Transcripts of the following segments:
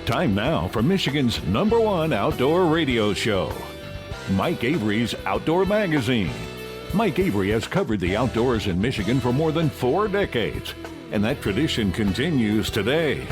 Time now for Michigan's #1 outdoor radio show, Mike Avery's Outdoor Magazine. Mike Avery has covered the outdoors in Michigan for more than 4 decades, and that tradition continues today.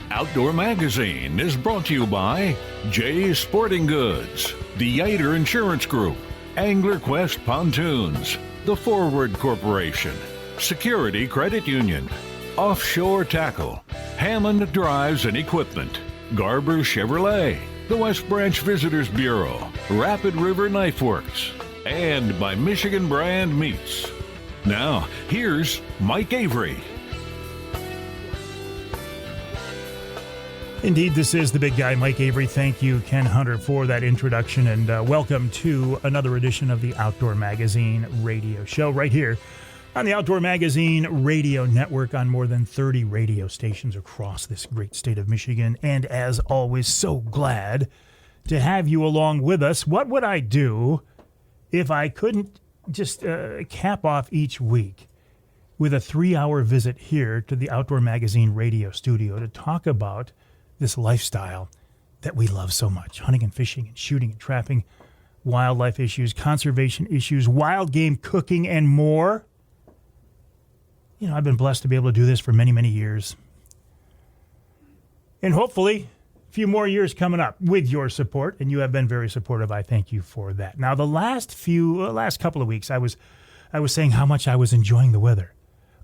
Outdoor Magazine is brought to you by Jay's Sporting Goods, the Yater Insurance Group, Angler Quest Pontoons, The Forward Corporation, Security Credit Union, Offshore Tackle, Hammond Drives and Equipment, Garber Chevrolet, the West Branch Visitors Bureau, Rapid River Knife Works, and by Michigan Brand Meats. Now, here's Mike Avery. Indeed, this is the big guy, Mike Avery. Thank you, Ken Hunter, for that introduction, and welcome to another edition of the Outdoor Magazine radio show right here on the Outdoor Magazine radio network on more than 30 radio stations across this great state of Michigan. And as always, so glad to have you along with us. What would I do if I couldn't just cap off each week with a 3-hour visit here to the Outdoor Magazine radio studio to talk about this lifestyle that we love so much: hunting and fishing and shooting and trapping, wildlife issues, conservation issues, wild game cooking, and more. You know, I've been blessed to be able to do this for many, many years. And hopefully a few more years coming up with your support, and you have been very supportive. I thank you for that. Now, the last couple of weeks, I was saying how much I was enjoying the weather.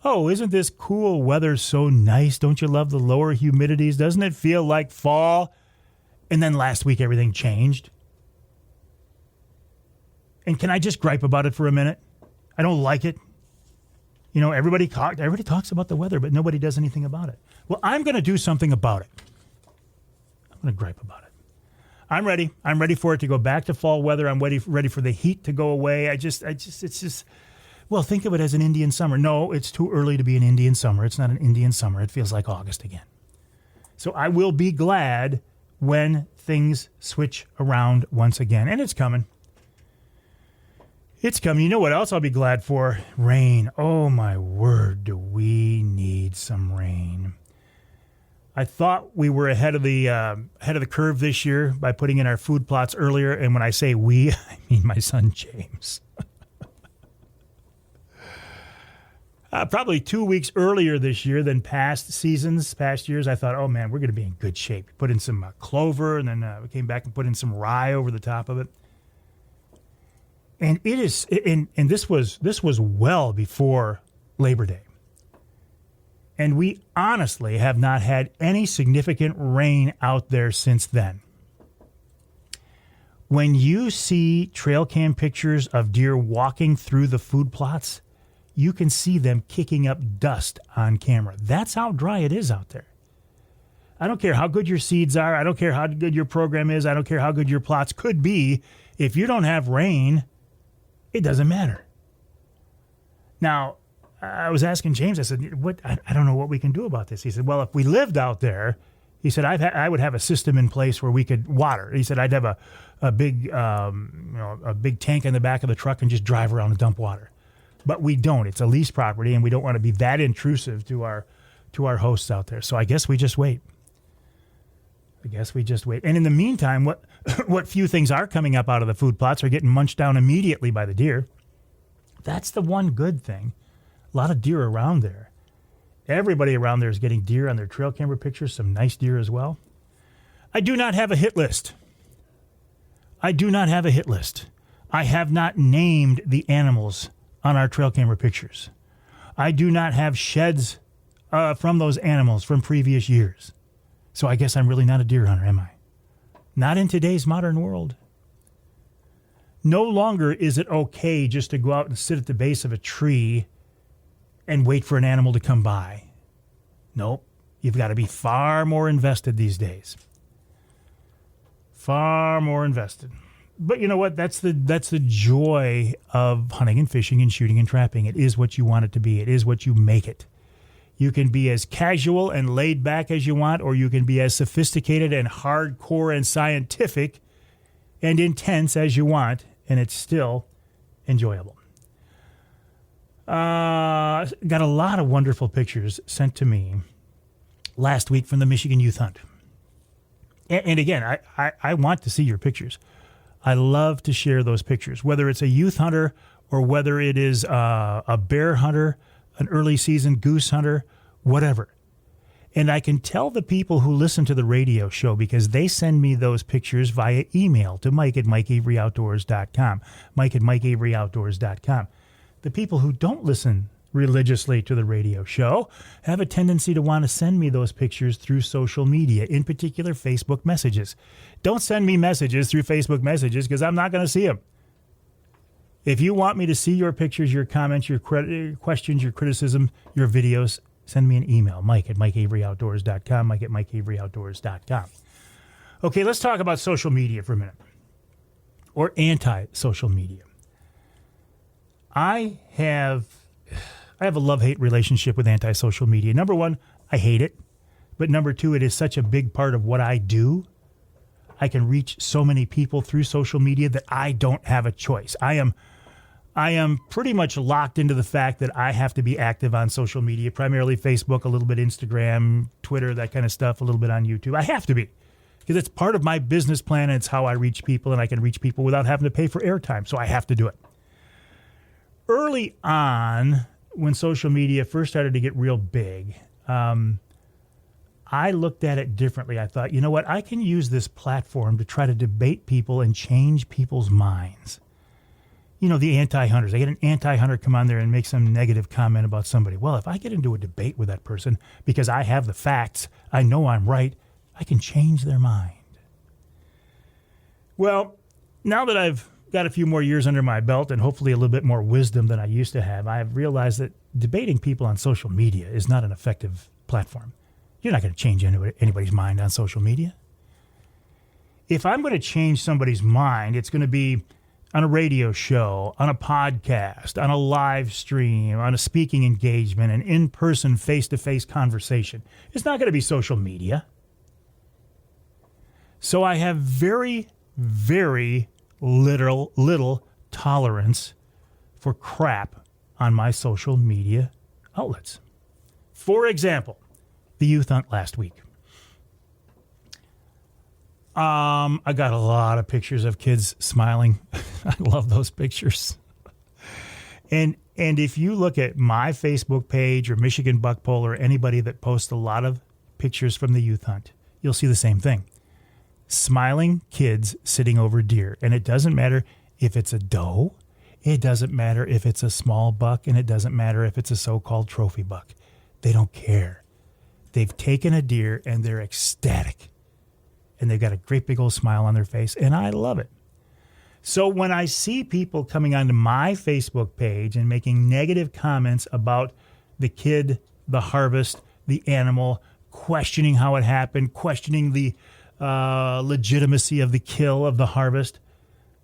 Oh, isn't this cool weather so nice? Don't you love the lower humidities? Doesn't it feel like fall? And then last week, everything changed. And can I just gripe about it for a minute? I don't like it. You know, everybody talks about the weather, but nobody does anything about it. Well, I'm going to do something about it. I'm going to gripe about it. I'm ready. I'm ready for it to go back to fall weather. I'm ready for the heat to go away. It's just, well, think of it as an Indian summer. No, it's too early to be an Indian summer. It's not an Indian summer. It feels like August again. So I will be glad when things switch around once again. And it's coming. It's coming. You know what else I'll be glad for? Rain. Oh, my word, do we need some rain. I thought we were ahead of the curve this year by putting in our food plots earlier. And when I say we, I mean my son James. Probably 2 weeks earlier this year than past years. I thought, oh, man, we're going to be in good shape. Put in some clover, and then we came back and put in some rye over the top of it. And it is, and this was well before Labor Day. And we honestly have not had any significant rain out there since then. When you see trail cam pictures of deer walking through the food plots, you can see them kicking up dust on camera. That's how dry it is out there. I don't care how good your seeds are. I don't care how good your program is. I don't care how good your plots could be. If you don't have rain, it doesn't matter. Now, I was asking James, I said, "What? I don't know what we can do about this." He said, well, if we lived out there, he said, I would have a system in place where we could water. He said, I'd have a big tank in the back of the truck and just drive around and dump water. But we don't. It's a lease property, and we don't want to be that intrusive to our hosts out there. So I guess we just wait. And in the meantime, what few things are coming up out of the food plots are getting munched down immediately by the deer. That's the one good thing. A lot of deer around there. Everybody around there is getting deer on their trail camera pictures, some nice deer as well. I do not have a hit list. I have not named the animals on our trail camera pictures. I do not have sheds from those animals from previous years. So I guess I'm really not a deer hunter, am I? Not in today's modern world. No longer is it okay just to go out and sit at the base of a tree and wait for an animal to come by. Nope. You've got to be far more invested these days. Far more invested. But you know what? That's the joy of hunting and fishing and shooting and trapping. It is what you want it to be. It is what you make it. You can be as casual and laid back as you want, or you can be as sophisticated and hardcore and scientific and intense as you want, and it's still enjoyable. Got a lot of wonderful pictures sent to me last week from the Michigan Youth Hunt. And again, I want to see your pictures. I love to share those pictures, whether it's a youth hunter or whether it is a bear hunter, an early season goose hunter, whatever. And I can tell the people who listen to the radio show because they send me those pictures via email to Mike@MikeAveryOutdoors.com, Mike@MikeAveryOutdoors.com. The people who don't listen religiously to the radio show have a tendency to want to send me those pictures through social media, in particular Facebook messages. Don't send me messages through Facebook messages because I'm not going to see them. If you want me to see your pictures, your comments, your questions, your criticism, your videos, send me an email, Mike@MikeAveryOutdoors.com, Mike@MikeAveryOutdoors.com. Okay, let's talk about social media for a minute, or anti-social media. I have a love-hate relationship with anti-social media. Number one, I hate it. But number two, it is such a big part of what I do. I can reach so many people through social media that I don't have a choice. I am pretty much locked into the fact that I have to be active on social media, primarily Facebook, a little bit Instagram, Twitter, that kind of stuff, a little bit on YouTube. I have to be because it's part of my business plan and it's how I reach people, and I can reach people without having to pay for airtime, so I have to do it. Early on, when social media first started to get real big, I looked at it differently. I thought, you know what? I can use this platform to try to debate people and change people's minds. You know, the anti-hunters. I get an anti-hunter come on there and make some negative comment about somebody. Well, if I get into a debate with that person because I have the facts, I know I'm right, I can change their mind. Well, now that I've got a few more years under my belt and hopefully a little bit more wisdom than I used to have, I have realized that debating people on social media is not an effective platform. You're not going to change anybody's mind on social media. If I'm going to change somebody's mind, it's going to be on a radio show, on a podcast, on a live stream, on a speaking engagement, an in-person, face-to-face conversation. It's not going to be social media. So I have very, very little tolerance for crap on my social media outlets. For example, the youth hunt last week. I got a lot of pictures of kids smiling. I love those pictures. And if you look at my Facebook page or Michigan Buck Poll or anybody that posts a lot of pictures from the youth hunt, you'll see the same thing. Smiling kids sitting over deer. And it doesn't matter if it's a doe, it doesn't matter if it's a small buck, and it doesn't matter if it's a so-called trophy buck. They don't care. They've taken a deer and they're ecstatic. And they've got a great big old smile on their face, and I love it. So when I see people coming onto my Facebook page and making negative comments about the kid, the harvest, the animal, questioning how it happened, questioning the legitimacy of the kill of the harvest,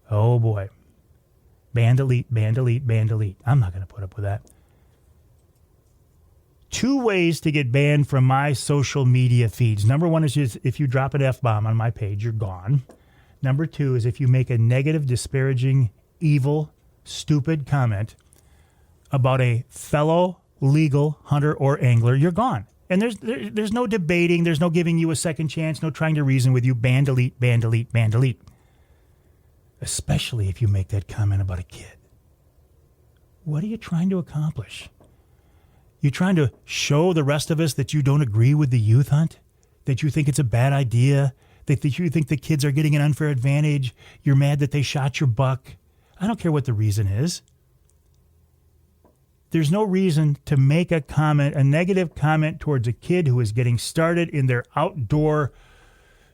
oh boy. Ban, delete, ban, delete, ban, delete. I'm not going to put up with that. 2 ways to get banned from my social media feeds. Number one is just if you drop an F-bomb on my page, you're gone. Number 2 is if you make a negative, disparaging, evil, stupid comment about a fellow legal hunter or angler, you're gone. And there's no debating, there's no giving you a second chance, no trying to reason with you. Ban, delete, ban, delete, ban, delete. Especially if you make that comment about a kid. What are you trying to accomplish? You trying to show the rest of us that you don't agree with the youth hunt? That you think it's a bad idea? That you think the kids are getting an unfair advantage? You're mad that they shot your buck? I don't care what the reason is. There's no reason to make a comment, a negative comment towards a kid who is getting started in their outdoor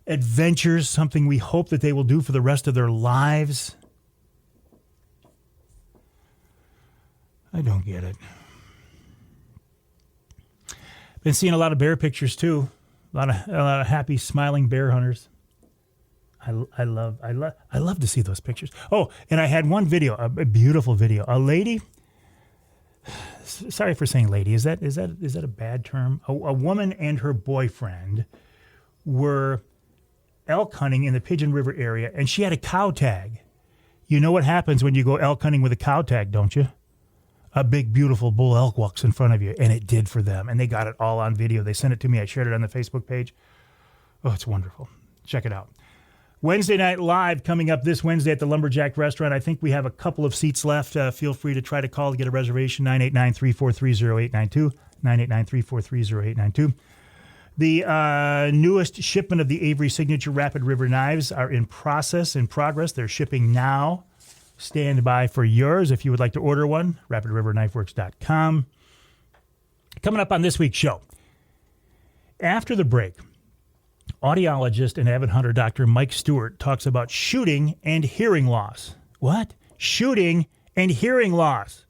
adventures, something we hope that they will do for the rest of their lives. I don't get it. Been seeing a lot of bear pictures too. A lot of happy, smiling bear hunters. I love to see those pictures. Oh, and I had one video, a beautiful video. A lady. Sorry for saying lady. Is that a bad term? A woman and her boyfriend were elk hunting in the Pigeon River area, and she had a cow tag. You know what happens when you go elk hunting with a cow tag, don't you? A big, beautiful bull elk walks in front of you, and it did for them. And they got it all on video. They sent it to me. I shared it on the Facebook page. Oh, it's wonderful. Check it out. Wednesday Night Live coming up this Wednesday at the Lumberjack Restaurant. I think we have a couple of seats left. Feel free to try to call to get a reservation, 989-343-0892, 989-343-0892. The newest shipment of the Avery Signature Rapid River knives are in progress. They're shipping now. Stand by for yours if you would like to order one, rapidriverknifeworks.com. Coming up on this week's show, after the break, audiologist and avid hunter Dr. Mike Stewart talks about shooting and hearing loss. What? Shooting and hearing loss.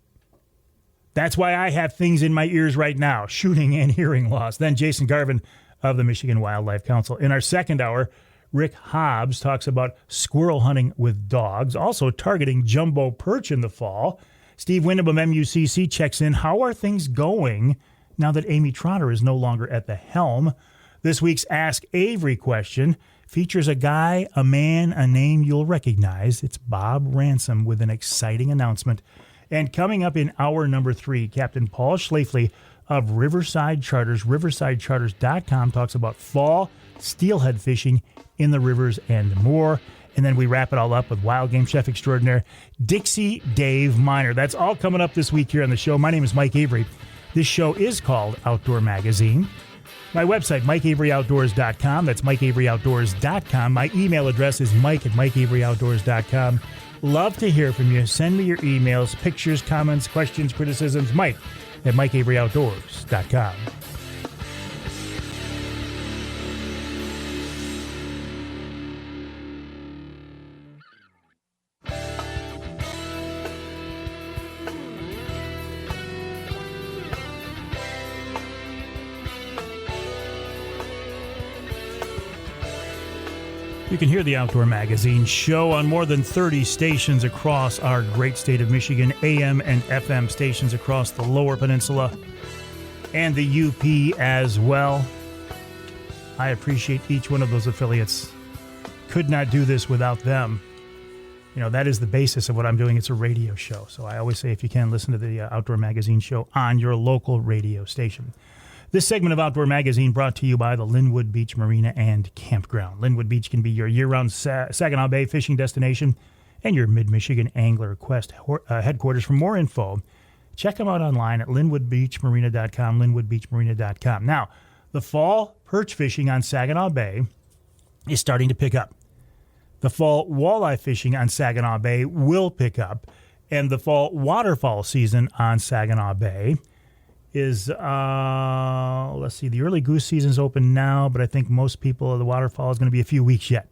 That's why I have things in my ears right now, shooting and hearing loss. Then Jason Garvon of the Michigan Wildlife Council. In our second hour, Rick Hobbs talks about squirrel hunting with dogs, also targeting jumbo perch in the fall. Steve Windom of MUCC checks in. How are things going now that Amy Trotter is no longer at the helm? This week's Ask Avery question features a guy, a man, a name you'll recognize. It's Bob Ransom with an exciting announcement. And coming up in hour number 3, Captain Paul Schlafley of Riverside Charters, riversidecharters.com, talks about fall steelhead fishing in the rivers and more. And then we wrap it all up with wild game chef extraordinaire Dixie Dave Minar. That's all coming up this week here on the show. My name is Mike Avery. This show is called Outdoor Magazine. My website, MikeAveryOutdoors.com. That's MikeAveryOutdoors.com. My email address is Mike@MikeAveryOutdoors.com. Love to hear from you. Send me your emails, pictures, comments, questions, criticisms. Mike@MikeAveryOutdoors.com. You can hear the Outdoor Magazine show on more than 30 stations across our great state of Michigan, AM and FM stations across the Lower Peninsula and the UP as well. I appreciate each one of those affiliates. Could not do this without them. You know, that is the basis of what I'm doing. It's a radio show. So I always say if you can, listen to the Outdoor Magazine show on your local radio station. This segment of Outdoor Magazine brought to you by the Linwood Beach Marina and Campground. Linwood Beach can be your year-round Saginaw Bay fishing destination and your Mid-Michigan Angler Quest headquarters. For more info, check them out online at linwoodbeachmarina.com, linwoodbeachmarina.com. Now, the fall perch fishing on Saginaw Bay is starting to pick up. The fall walleye fishing on Saginaw Bay will pick up, and the fall waterfowl season on Saginaw Bay is, let's see, the early goose season's open now, but I think most people, the waterfowl is going to be a few weeks yet.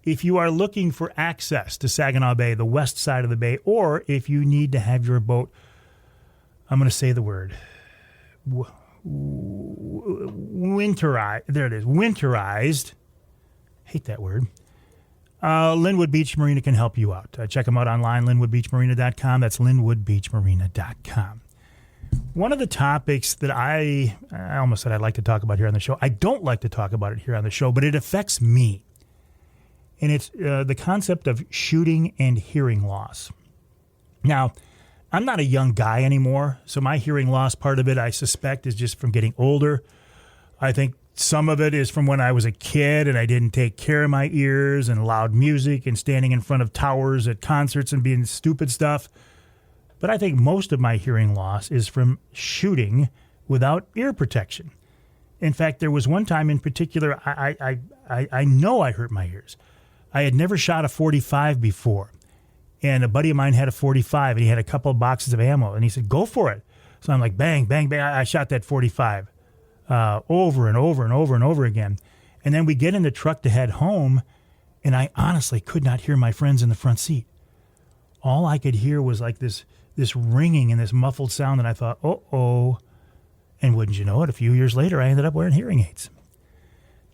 If you are looking for access to Saginaw Bay, the west side of the bay, or if you need to have your boat, I'm going to say the word, winterized, there it is, winterized, hate that word, Linwood Beach Marina can help you out. Check them out online, linwoodbeachmarina.com. That's linwoodbeachmarina.com. One of the topics that I almost said I'd like to talk about here on the show, I don't like to talk about it here on the show, but it affects me. And it's the concept of shooting and hearing loss. Now, I'm not a young guy anymore, so my hearing loss part of it, I suspect, is just from getting older. I think some of it is from when I was a kid and I didn't take care of my ears and loud music and standing in front of towers at concerts and being stupid stuff. But I think most of my hearing loss is from shooting without ear protection. In fact, there was one time in particular, I know I hurt my ears. I had never shot a .45 before. And a buddy of mine had a .45, and he had a couple of boxes of ammo. And he said, go for it. So I'm like, bang, bang, bang. I shot that .45 over and over and over and over again. And then we get in the truck to head home, and I honestly could not hear my friends in the front seat. All I could hear was like this ringing and this muffled sound, and I thought, uh-oh. And wouldn't you know it, a few years later, I ended up wearing hearing aids.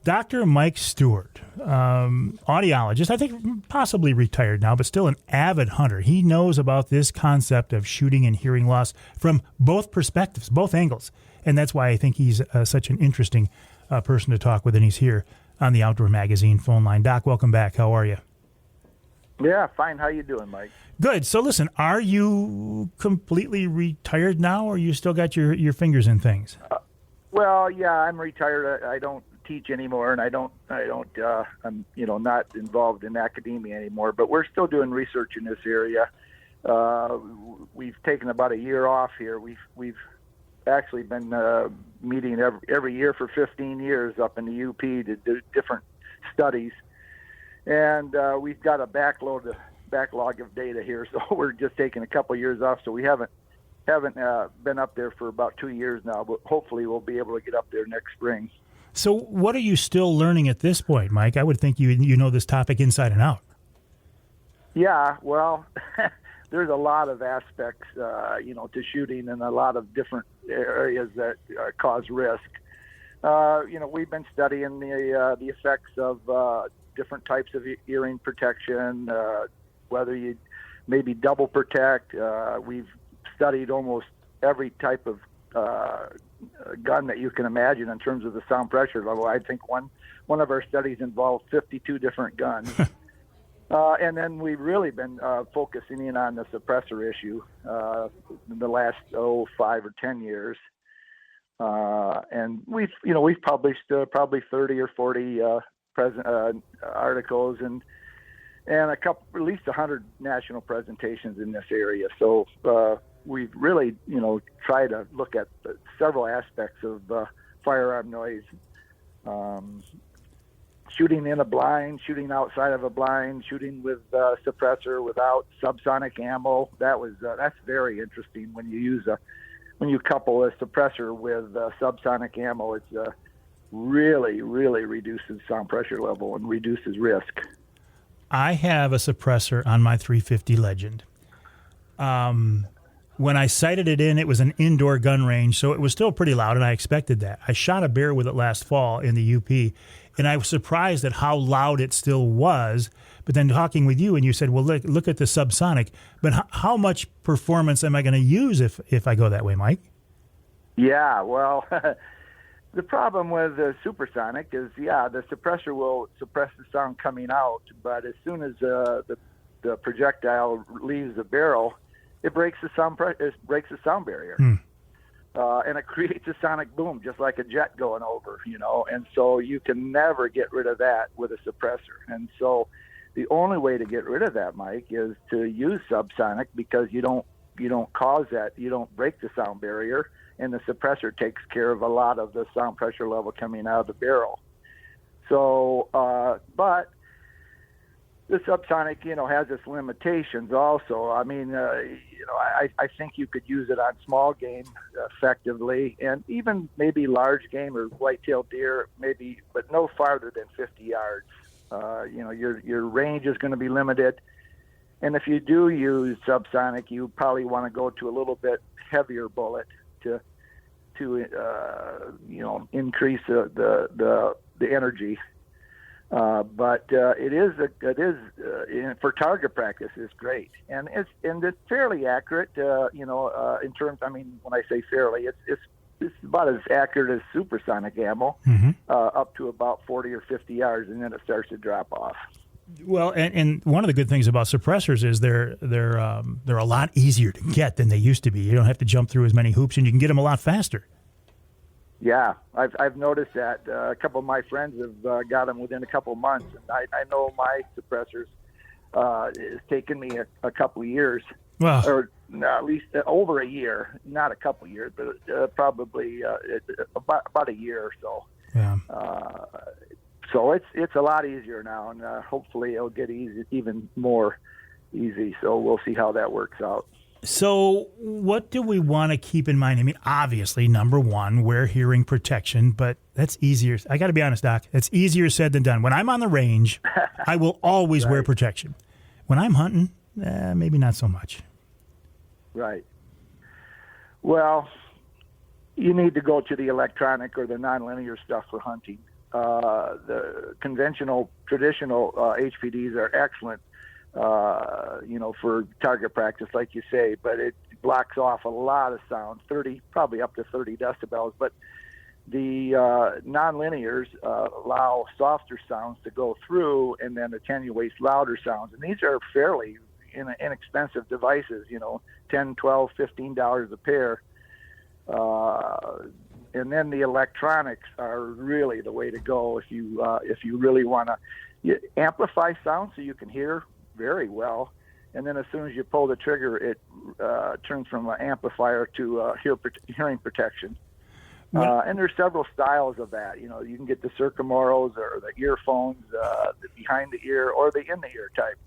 Dr. Mike Stewart, audiologist, I think possibly retired now, but still an avid hunter. He knows about this concept of shooting and hearing loss from both perspectives, both angles. And that's why I think he's such an interesting person to talk with, and he's here on the Outdoor Magazine phone line. Doc, welcome back. How are you? Yeah, fine. How you doing, Mike? Good. So listen, are you completely retired now, or you still got your fingers in things? Well, yeah, I'm retired. I don't teach anymore, and I'm not involved in academia anymore. But we're still doing research in this area. We've taken about a year off here. We've actually been meeting every year for 15 years up in the UP to do different studies, and we've got a backlog of data here. So we're just taking a couple of years off. So we haven't been up there for about 2 years now, but hopefully we'll be able to get up there next spring. So what are you still learning at this point, Mike? I would think you know this topic inside and out. Yeah, well, there's a lot of aspects, to shooting, and a lot of different areas that cause risk. We've been studying the effects of different types of earring protection, whether you maybe double protect. We've studied almost every type of gun that you can imagine in terms of the sound pressure level. I think one of our studies involved 52 different guns. And then we've really been focusing in on the suppressor issue in the last 5 or 10 years. And we've published probably 30 or 40 articles and at least 100 national presentations in this area. So we've really, tried to look at several aspects of firearm noise. Shooting in a blind, shooting outside of a blind, shooting with suppressor, without subsonic ammo. That's very interesting when you couple a suppressor with subsonic ammo. It's really, really reduces sound pressure level and reduces risk. I have a suppressor on my 350 Legend. When I sighted it in, it was an indoor gun range, so it was still pretty loud, and I expected that. I shot a bear with it last fall in the UP, and I was surprised at how loud it still was. But then talking with you, and you said, well, look at the subsonic. But how much performance am I going to use if I go that way, Mike? Yeah, well, the problem with the supersonic is, the suppressor will suppress the sound coming out, but as soon as the projectile leaves the barrel, it breaks the sound barrier. And it creates a sonic boom, just like a jet going over, and so you can never get rid of that with a suppressor. And so the only way to get rid of that, Mike, is to use subsonic, because you don't cause that, you don't break the sound barrier, and the suppressor takes care of a lot of the sound pressure level coming out of the barrel. So, but the subsonic, has its limitations also. I mean, I think you could use it on small game effectively, and even maybe large game or white-tailed deer, maybe, but no farther than 50 yards. Your range is going to be limited. And if you do use subsonic, you probably want to go to a little bit heavier bullet to increase the energy. But it is for target practice is great, and it's fairly accurate. In terms, I mean, when I say fairly, it's about as accurate as supersonic ammo, up to about 40 or 50 yards, and then it starts to drop off. Well, and one of the good things about suppressors is they're a lot easier to get than they used to be. You don't have to jump through as many hoops, and you can get them a lot faster. Yeah, I've noticed that. A couple of my friends have got them within a couple of months, and I know my suppressors it's taken me a couple of years, or at least over a year, not a couple of years, but probably about a year or so. Yeah. So it's a lot easier now, and hopefully it'll get even more easy. So we'll see how that works out. So what do we want to keep in mind? I mean, obviously, number one, wear hearing protection, but that's easier. I got to be honest, Doc. It's easier said than done. When I'm on the range, I will always wear protection. When I'm hunting, maybe not so much. Right. Well, you need to go to the electronic or the nonlinear stuff for hunting. The conventional, traditional HPDs are excellent, for target practice, like you say, but it blocks off a lot of sound, probably up to 30 decibels. But the nonlinears allow softer sounds to go through and then attenuates louder sounds. And these are fairly inexpensive devices, $10, $12, $15 a pair. and then the electronics are really the way to go if you really want to amplify sound so you can hear very well. And then as soon as you pull the trigger, it turns from an amplifier to hearing protection. And there's several styles of that. You know, you can get the Circumoros or the earphones, the behind the ear or the in the ear type.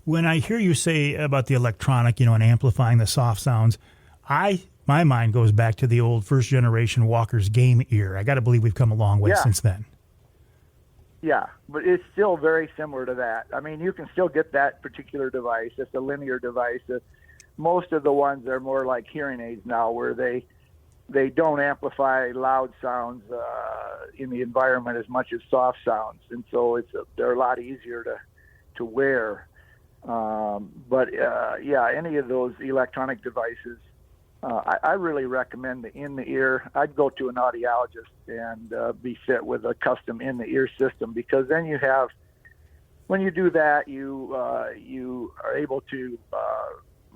When I hear you say about the electronic, and amplifying the soft sounds, my mind goes back to the old first generation Walker's game ear. I got to believe we've come a long way since then. Yeah, but it's still very similar to that. I mean, you can still get that particular device. It's a linear device. Most of the ones are more like hearing aids now, where they don't amplify loud sounds in the environment as much as soft sounds, and so they're a lot easier to wear. But any of those electronic devices, I really recommend the in-the-ear. I'd go to an audiologist and be fit with a custom in-the-ear system, because then when you do that, you are able to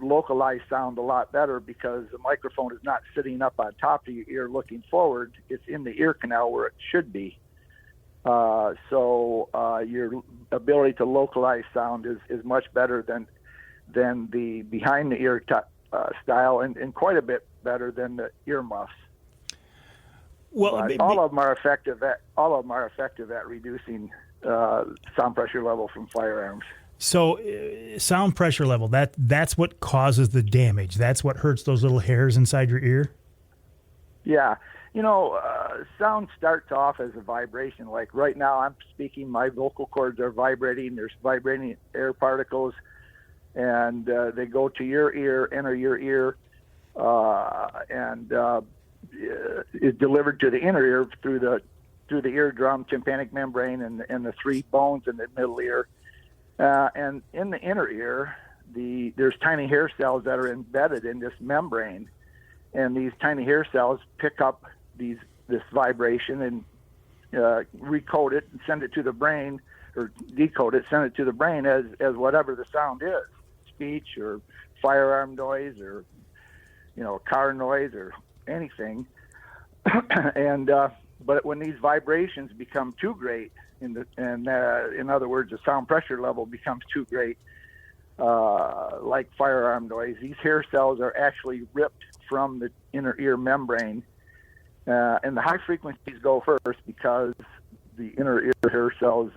localize sound a lot better, because the microphone is not sitting up on top of your ear looking forward. It's in the ear canal where it should be. So your ability to localize sound is much better than the behind the ear style, and quite a bit better than the earmuffs. Well, all of them are effective at reducing sound pressure level from firearms. So sound pressure level, that's what causes the damage. That's what hurts those little hairs inside your ear? Yeah. Sound starts off as a vibration. Like right now I'm speaking, my vocal cords are vibrating. There's vibrating air particles, and they go to your ear, enter your ear, and is delivered to the inner ear through the eardrum, tympanic membrane, and the three bones in the middle ear. And in the inner ear, there's tiny hair cells that are embedded in this membrane, and these tiny hair cells pick up this vibration and recode it and send it to the brain, or decode it, send it to the brain as whatever the sound is, speech or firearm noise or car noise or anything. And but when these vibrations become too great, in other words, the sound pressure level becomes too great, like firearm noise, these hair cells are actually ripped from the inner ear membrane, and the high frequencies go first, because the inner ear hair cells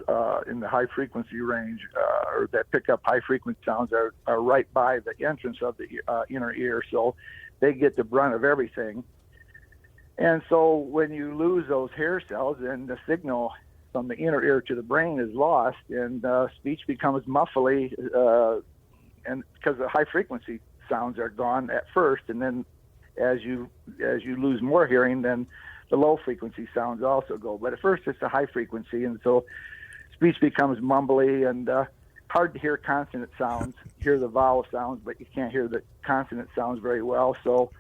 in the high frequency range, or that pick up high frequency sounds, are right by the entrance of the inner ear, so they get the brunt of everything. And so when you lose those hair cells, then the signal from the inner ear to the brain is lost, and speech becomes muffly, and because the high frequency sounds are gone at first, and then as you lose more hearing, then the low frequency sounds also go. But at first it's a high frequency, and so speech becomes mumbly and hard to hear consonant sounds. Hear the vowel sounds, but you can't hear the consonant sounds very well. So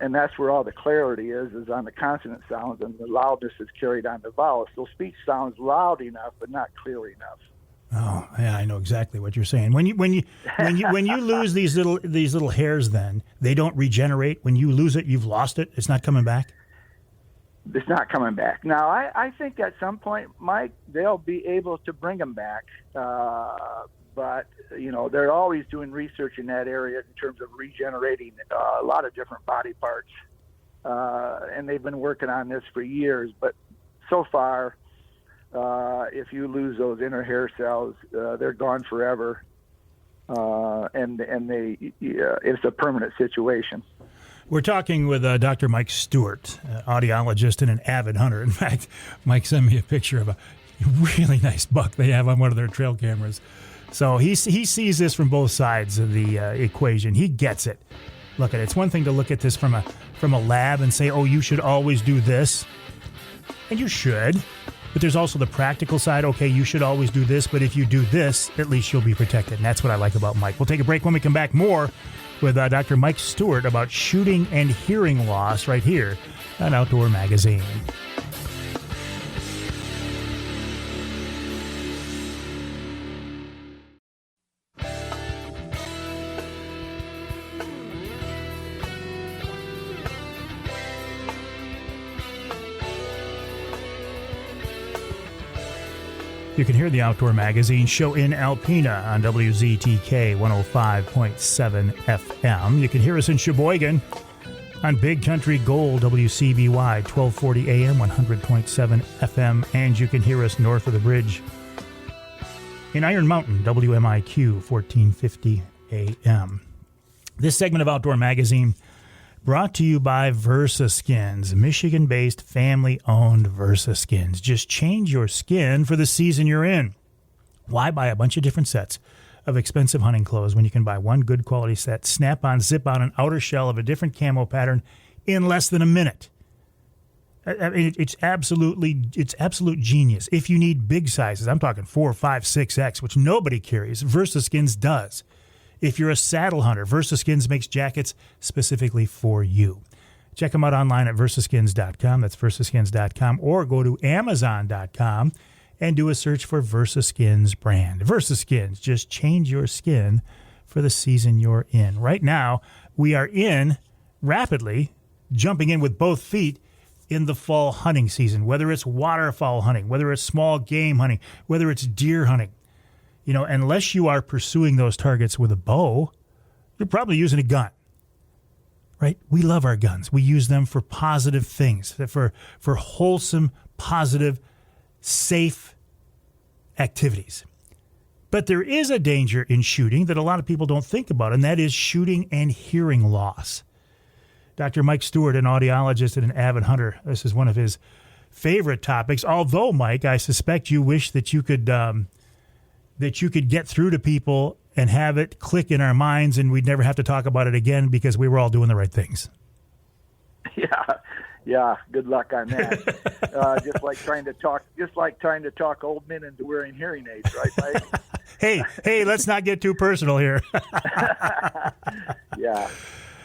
and that's where all the clarity is on the consonant sounds, and the loudness is carried on the vowels. So speech sounds loud enough, but not clear enough. Oh, yeah, I know exactly what you're saying. When you lose these little hairs, then they don't regenerate. When you lose it, you've lost it. It's not coming back. It's not coming back. Now, I think at some point, Mike, they'll be able to bring them back. But they're always doing research in that area in terms of regenerating a lot of different body parts, and they've been working on this for years. But so far, if you lose those inner hair cells, they're gone forever, and it's a permanent situation. We're talking with Dr. Mike Stewart, audiologist and an avid hunter. In fact, Mike sent me a picture of a really nice buck they have on one of their trail cameras. So he sees this from both sides of the equation. He gets it. Look at it. It's one thing to look at this from a lab and say, oh, you should always do this. And you should. But there's also the practical side. Okay, you should always do this, but if you do this, at least you'll be protected. And that's what I like about Mike. We'll take a break. When we come back, more with Dr. Mike Stewart about shooting and hearing loss right here on Outdoor Magazine. You can hear the Outdoor Magazine show in Alpena on WZTK 105.7 FM. You can hear us in Sheboygan on Big Country Gold, WCBY 1240 AM, 100.7 FM. And you can hear us north of the bridge in Iron Mountain, WMIQ 1450 AM. This segment of Outdoor Magazine brought to you by VersaSkins, Michigan-based, family-owned VersaSkins. Just change your skin for the season you're in. Why buy a bunch of different sets of expensive hunting clothes when you can buy one good quality set, snap on, zip on, an outer shell of a different camo pattern in less than a minute? I mean, it's absolute genius. If you need big sizes, I'm talking 4, 5, 6X, which nobody carries, VersaSkins does. If you're a saddle hunter, VersaSkins makes jackets specifically for you. Check them out online at versaskins.com. That's versaskins.com. Or go to amazon.com and do a search for VersaSkins brand. VersaSkins, just change your skin for the season you're in. Right now, we are rapidly jumping in with both feet in the fall hunting season, whether it's waterfowl hunting, whether it's small game hunting, whether it's deer hunting. You know, unless you are pursuing those targets with a bow, you're probably using a gun, right? We love our guns. We use them for positive things, for wholesome, positive, safe activities. But there is a danger in shooting that a lot of people don't think about, and that is shooting and hearing loss. Dr. Mike Stewart, an audiologist and an avid hunter, this is one of his favorite topics. Although, Mike, I suspect you wish that you could get through to people and have it click in our minds and we'd never have to talk about it again because we were all doing the right things. Yeah. Good luck on that. Just like trying to talk old men into wearing hearing aids, right, Mike? Hey, let's not get too personal here. Yeah.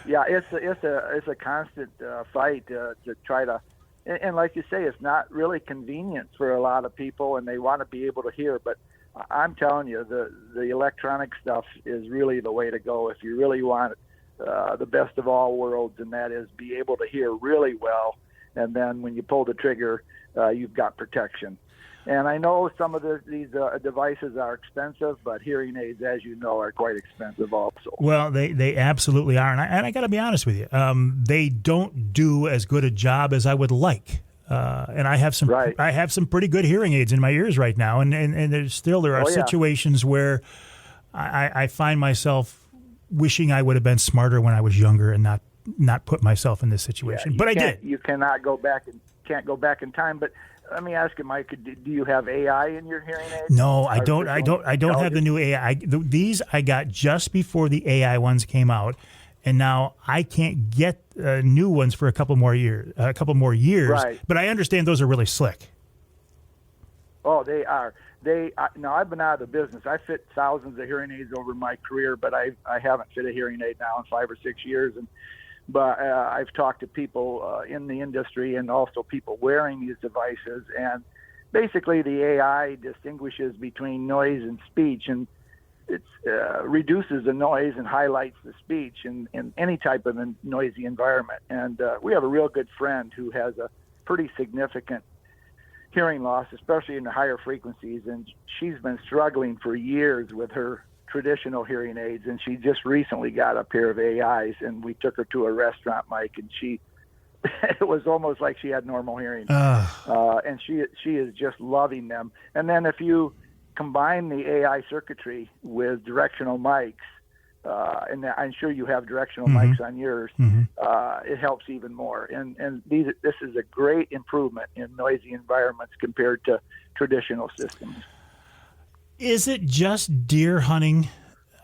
It's a constant fight to try to, and like you say, it's not really convenient for a lot of people, and they want to be able to hear. But I'm telling you, the electronic stuff is really the way to go if you really want the best of all worlds, and that is be able to hear really well. And then when you pull the trigger, you've got protection. And I know some of these devices are expensive, but hearing aids, as you know, are quite expensive also. Well, they absolutely are. And I got to be honest with you, they don't do as good a job as I would like. And I have some pretty good hearing aids in my ears right now, and there are situations where I find myself wishing I would have been smarter when I was younger and not put myself in this situation. But I did. You cannot go back and can't go back in time. But let me ask you, Mike, do you have AI in your hearing aids? No, I don't. I don't have the new AI. These I got just before the AI ones came out. And now I can't get new ones for a couple more years. Right. But I understand those are really slick. Oh, they are. Now, I've been out of the business. I fit thousands of hearing aids over my career, but I haven't fit a hearing aid now in 5 or 6 years. But I've talked to people in the industry and also people wearing these devices. And basically the AI distinguishes between noise and speech, and it reduces the noise and highlights the speech in any type of a noisy environment. And we have a real good friend who has a pretty significant hearing loss, especially in the higher frequencies. And she's been struggling for years with her traditional hearing aids. And she just recently got a pair of AIs, and we took her to a restaurant, Mike, and it was almost like she had normal hearing. And she is just loving them. And then if you combine the AI circuitry with directional mics, and I'm sure you have directional mics on yours, it helps even more. And this is a great improvement in noisy environments compared to traditional systems. Is it just deer hunting?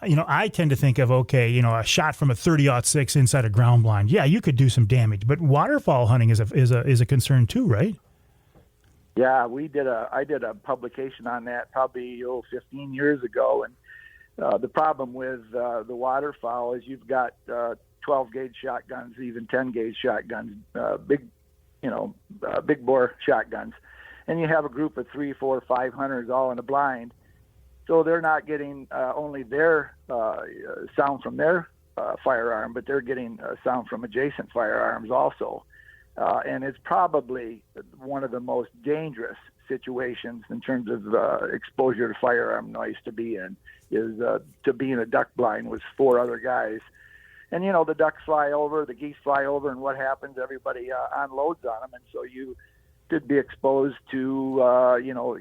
You know, I tend to think of, a shot from a 30-06 inside a ground blind. Yeah, you could do some damage, but waterfowl hunting is a concern too, right? Yeah, I did a publication on that probably 15 years ago, and the problem with the waterfowl is you've got 12-gauge shotguns, even 10-gauge shotguns, big bore shotguns, and you have a group of 3, 4, 5 hunters all in a blind, so they're not getting only their sound from their firearm, but they're getting sound from adjacent firearms also. And it's probably one of the most dangerous situations in terms of exposure to firearm noise to be in is to be in a duck blind with 4 other guys. And, the ducks fly over, the geese fly over, and what happens? Everybody unloads on them. And so you could be exposed to,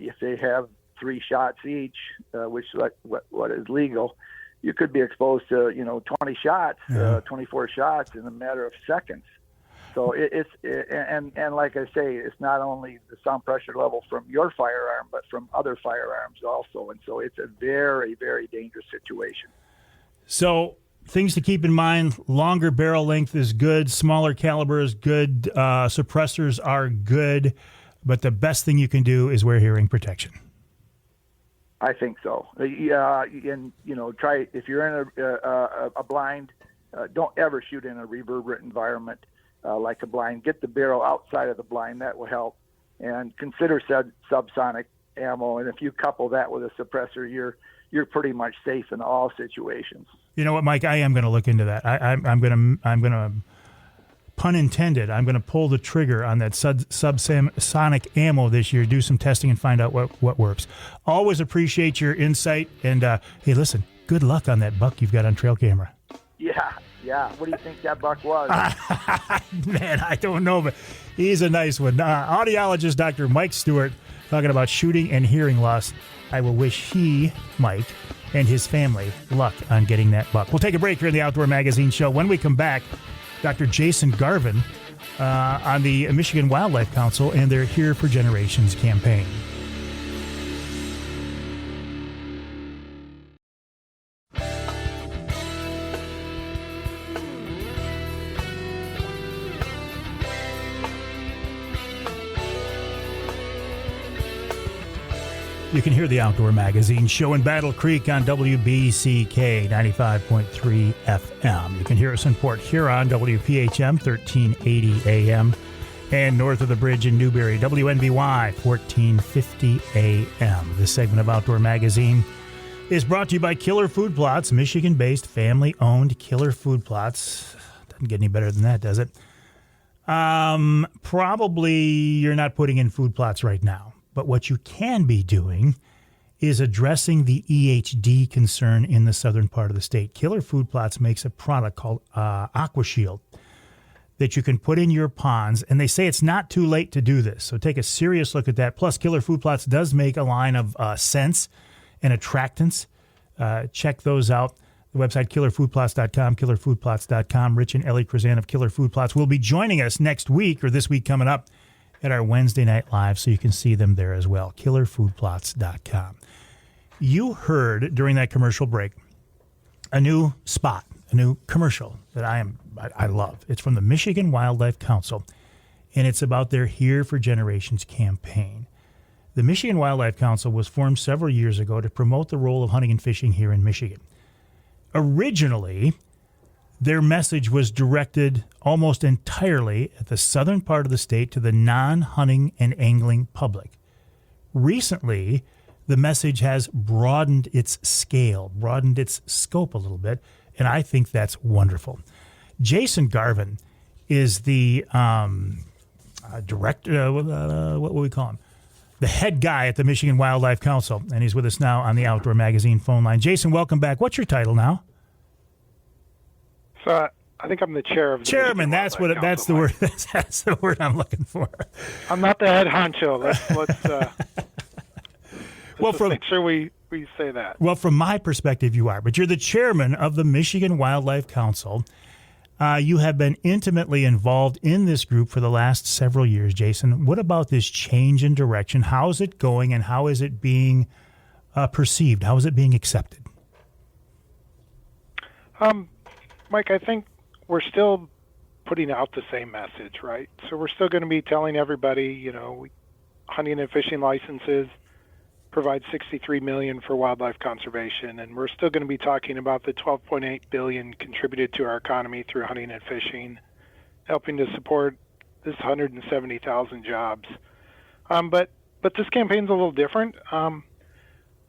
if they have 3 shots each, which is what is legal, you could be exposed to, 20 shots, 24 shots in a matter of seconds. So and like I say, it's not only the sound pressure level from your firearm, but from other firearms also. And so it's a very, very dangerous situation. So things to keep in mind: longer barrel length is good, smaller caliber is good, suppressors are good, but the best thing you can do is wear hearing protection. I think so. And try, if you're in a blind, don't ever shoot in a reverberant environment like a blind. Get the barrel outside of the blind. That will help. And consider subsonic ammo. And if you couple that with a suppressor, you're pretty much safe in all situations. You know what, Mike? I am going to look into that. I'm going to, pun intended, I'm going to pull the trigger on that subsonic ammo this year, do some testing, and find out what works. Always appreciate your insight. And, hey, listen, good luck on that buck you've got on trail camera. Yeah. What do you think that buck was? Man, I don't know, but he's a nice one. Audiologist Dr. Mike Stewart talking about shooting and hearing loss. I will wish Mike, and his family luck on getting that buck. We'll take a break here in the Outdoor Magazine Show. When we come back, Dr. Jason Garvon on the Michigan Wildlife Council and their Here for Generations campaign. You can hear the Outdoor Magazine Show in Battle Creek on WBCK 95.3 FM. You can hear us in Port Huron, WPHM 1380 AM, and north of the bridge in Newberry, WNBY 1450 AM. This segment of Outdoor Magazine is brought to you by Killer Food Plots, Michigan-based, family-owned Killer Food Plots. Doesn't get any better than that, does it? Probably you're not putting in food plots right now. But what you can be doing is addressing the EHD concern in the southern part of the state. Killer Food Plots makes a product called AquaShield that you can put in your ponds, and they say it's not too late to do this. So take a serious look at that. Plus, Killer Food Plots does make a line of scents and attractants. Check those out. The website, killerfoodplots.com, killerfoodplots.com. Rich and Ellie Krazan of Killer Food Plots will be joining us next week, or this week coming up, at our Wednesday night live, so you can see them there as well, killerfoodplots.com. You heard during that commercial break a new spot, a new commercial that I love. It's from the Michigan Wildlife Council, and it's about their Here for Generations campaign. The Michigan Wildlife Council was formed several years ago to promote the role of hunting and fishing here in Michigan. Originally, their message was directed almost entirely at the southern part of the state to the non-hunting and angling public. Recently, the message has broadened its scale, broadened its scope a little bit, and I think that's wonderful. Jason Garvon is the director, what will we call him? The head guy at the Michigan Wildlife Council, and he's with us now on the Outdoor Magazine phone line. Jason, welcome back. What's your title now? So I think I'm the chair of the chairman. That's the word. That's the word I'm looking for. I'm not the head honcho. Let's make sure we say that. Well, from my perspective, you are, but you're the chairman of the Michigan Wildlife Council. You have been intimately involved in this group for the last several years, Jason. What about this change in direction? How is it going, and how is it being perceived? How is it being accepted? Mike, I think we're still putting out the same message, right? So we're still going to be telling everybody, hunting and fishing licenses provide $63 million for wildlife conservation, and we're still going to be talking about the $12.8 billion contributed to our economy through hunting and fishing, helping to support this 170,000 jobs. But this campaign's a little different.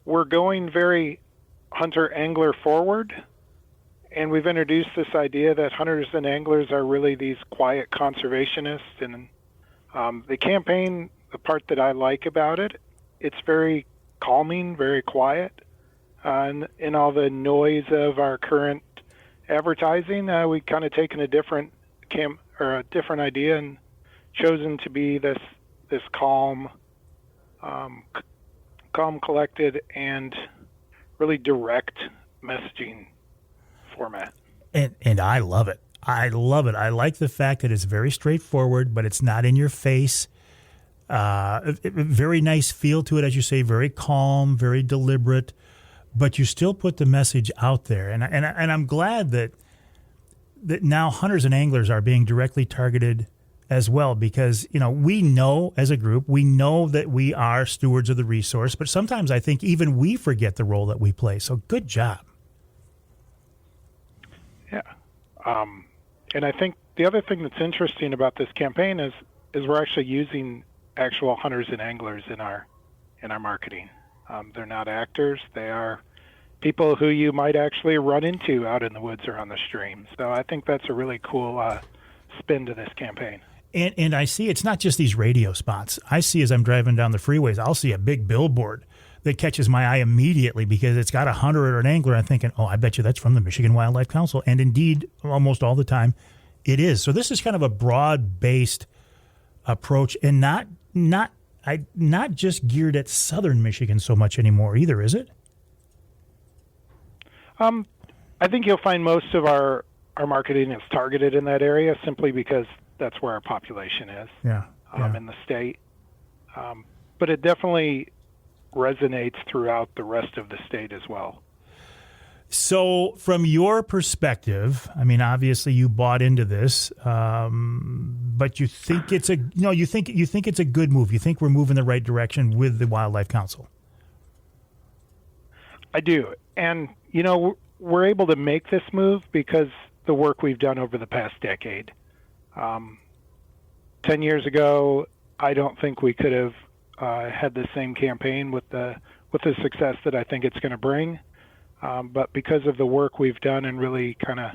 We're going very hunter-angler forward. And we've introduced this idea that hunters and anglers are really these quiet conservationists. And the campaign part that I like about it. It's very calming, very quiet. And in all the noise of our current advertising, we kind of taken a different different idea and chosen to be this calm, collected, and really direct messaging format. And I love it. I love it. I like the fact that it's very straightforward, but it's not in your face. Very nice feel to it, as you say, very calm, very deliberate, but you still put the message out there. And I'm glad that now hunters and anglers are being directly targeted as well, because, we know as a group, we know that we are stewards of the resource, but sometimes I think even we forget the role that we play. So good job. Yeah. And I think the other thing that's interesting about this campaign is we're actually using actual hunters and anglers in our marketing. They're not actors. They are people who you might actually run into out in the woods or on the stream. So I think that's a really cool spin to this campaign. And I see it's not just these radio spots. I see as I'm driving down the freeways, I'll see a big billboard that catches my eye immediately because it's got a hunter or an angler. I'm thinking, I bet you that's from the Michigan Wildlife Council. And indeed, almost all the time, it is. So this is kind of a broad-based approach, and not just geared at southern Michigan so much anymore either, is it? I think you'll find most of our marketing is targeted in that area simply because that's where our population is in the state. But it definitely resonates throughout the rest of the state as well. So from your perspective, I mean, obviously you bought into this, but you think it's you think it's a good move. You think we're moving the right direction with the Wildlife Council. I do. And, we're able to make this move because the work we've done over the past decade. 10 years ago, I don't think we could have had the same campaign with the success that I think it's going to bring. But because of the work we've done and really kind of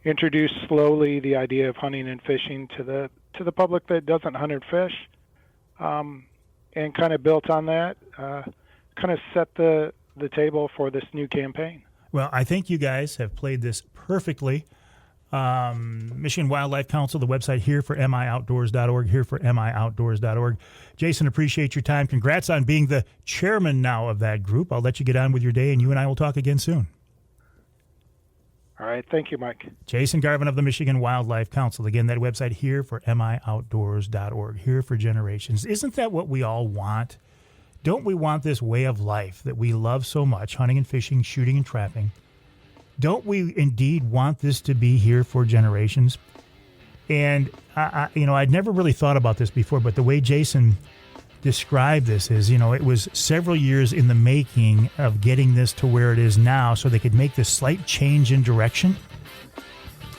introduced slowly the idea of hunting and fishing to the public that doesn't hunt and fish, and kind of built on that, kind of set the table for this new campaign. Well, I think you guys have played this perfectly. Michigan Wildlife Council, the website here for mioutdoors.org, here for mioutdoors.org. Jason, appreciate your time. Congrats on being the chairman now of that group. I'll let you get on with your day, and you and I will talk again soon. All right. Thank you, Mike. Jason Garvon of the Michigan Wildlife Council. Again, that website here for mioutdoors.org, here for generations. Isn't that what we all want? Don't we want this way of life that we love so much, hunting and fishing, shooting and trapping? Don't we indeed want this to be here for generations? And, I'd never really thought about this before, but the way Jason described this is, it was several years in the making of getting this to where it is now so they could make this slight change in direction.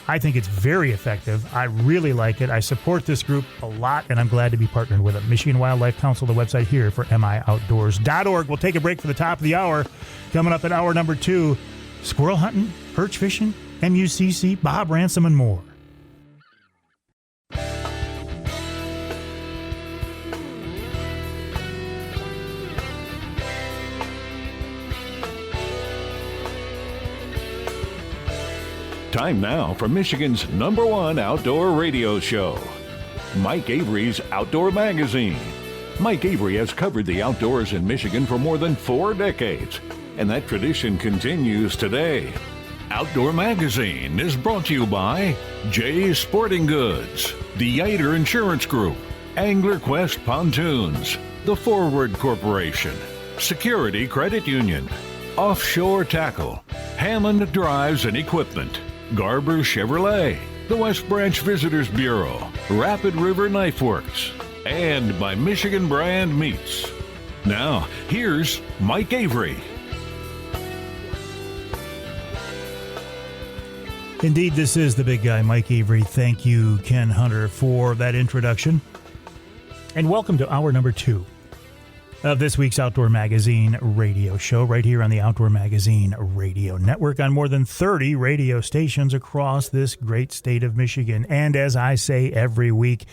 I think it's very effective. I really like it. I support this group a lot, and I'm glad to be partnering with them. Michigan Wildlife Council, the website here for mioutdoors.org. We'll take a break for the top of the hour. Coming up at hour number 2, squirrel hunting, perch fishing, MUCC, Bob Ransom, and more. Time now for Michigan's #1 outdoor radio show, Mike Avery's Outdoor Magazine. Mike Avery has covered the outdoors in Michigan for more than 4 decades, and that tradition continues today. Outdoor Magazine is brought to you by Jay's Sporting Goods, the Yater Insurance Group, Angler Quest Pontoons, The Forward Corporation, Security Credit Union, Offshore Tackle, Hammond Drives and Equipment, Garber Chevrolet, the West Branch Visitors Bureau, Rapid River Knife Works, and by Michigan Brand Meats. Now, here's Mike Avery. Indeed, this is the big guy, Mike Avery. Thank you, Ken Hunter, for that introduction. And welcome to hour number 2. of this week's Outdoor Magazine radio show right here on the Outdoor Magazine Radio Network on more than 30 radio stations across this great state of Michigan. And as I say every week,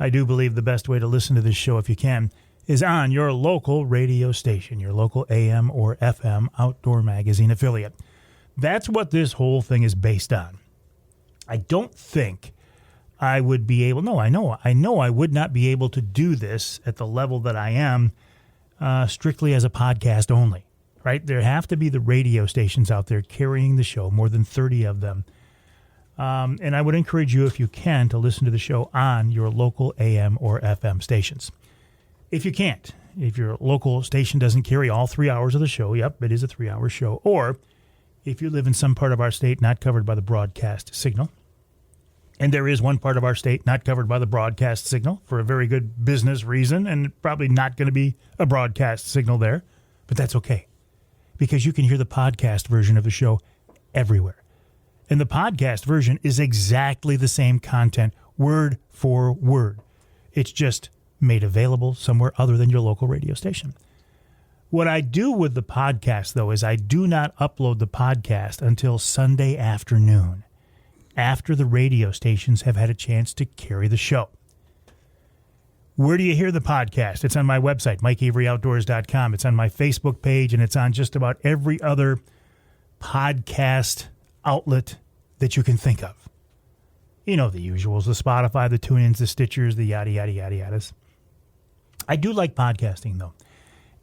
I do believe the best way to listen to this show, if you can, is on your local radio station, your local AM or FM Outdoor Magazine affiliate. That's what this whole thing is based on. I don't think I would be able, I know I would not be able to do this at the level that I am strictly as a podcast only, right? There have to be the radio stations out there carrying the show, more than 30 of them. And I would encourage you, if you can, to listen to the show on your local AM or FM stations. If you can't, if your local station doesn't carry all 3 hours of the show, yep, it is a 3-hour show, or if you live in some part of our state not covered by the broadcast signal, and there is one part of our state not covered by the broadcast signal for a very good business reason, and probably not going to be a broadcast signal there, but that's okay, because you can hear the podcast version of the show everywhere. And the podcast version is exactly the same content, word for word. It's just made available somewhere other than your local radio station. What I do with the podcast, though, is I do not upload the podcast until Sunday afternoon, after the radio stations have had a chance to carry the show. Where do you hear the podcast? It's on my website, MikeAveryOutdoors.com. It's on my Facebook page, and it's on just about every other podcast outlet that you can think of. You know the usuals, the Spotify, the TuneIns, the Stitchers, the yada, yada, yada, yadas. I do like podcasting, though.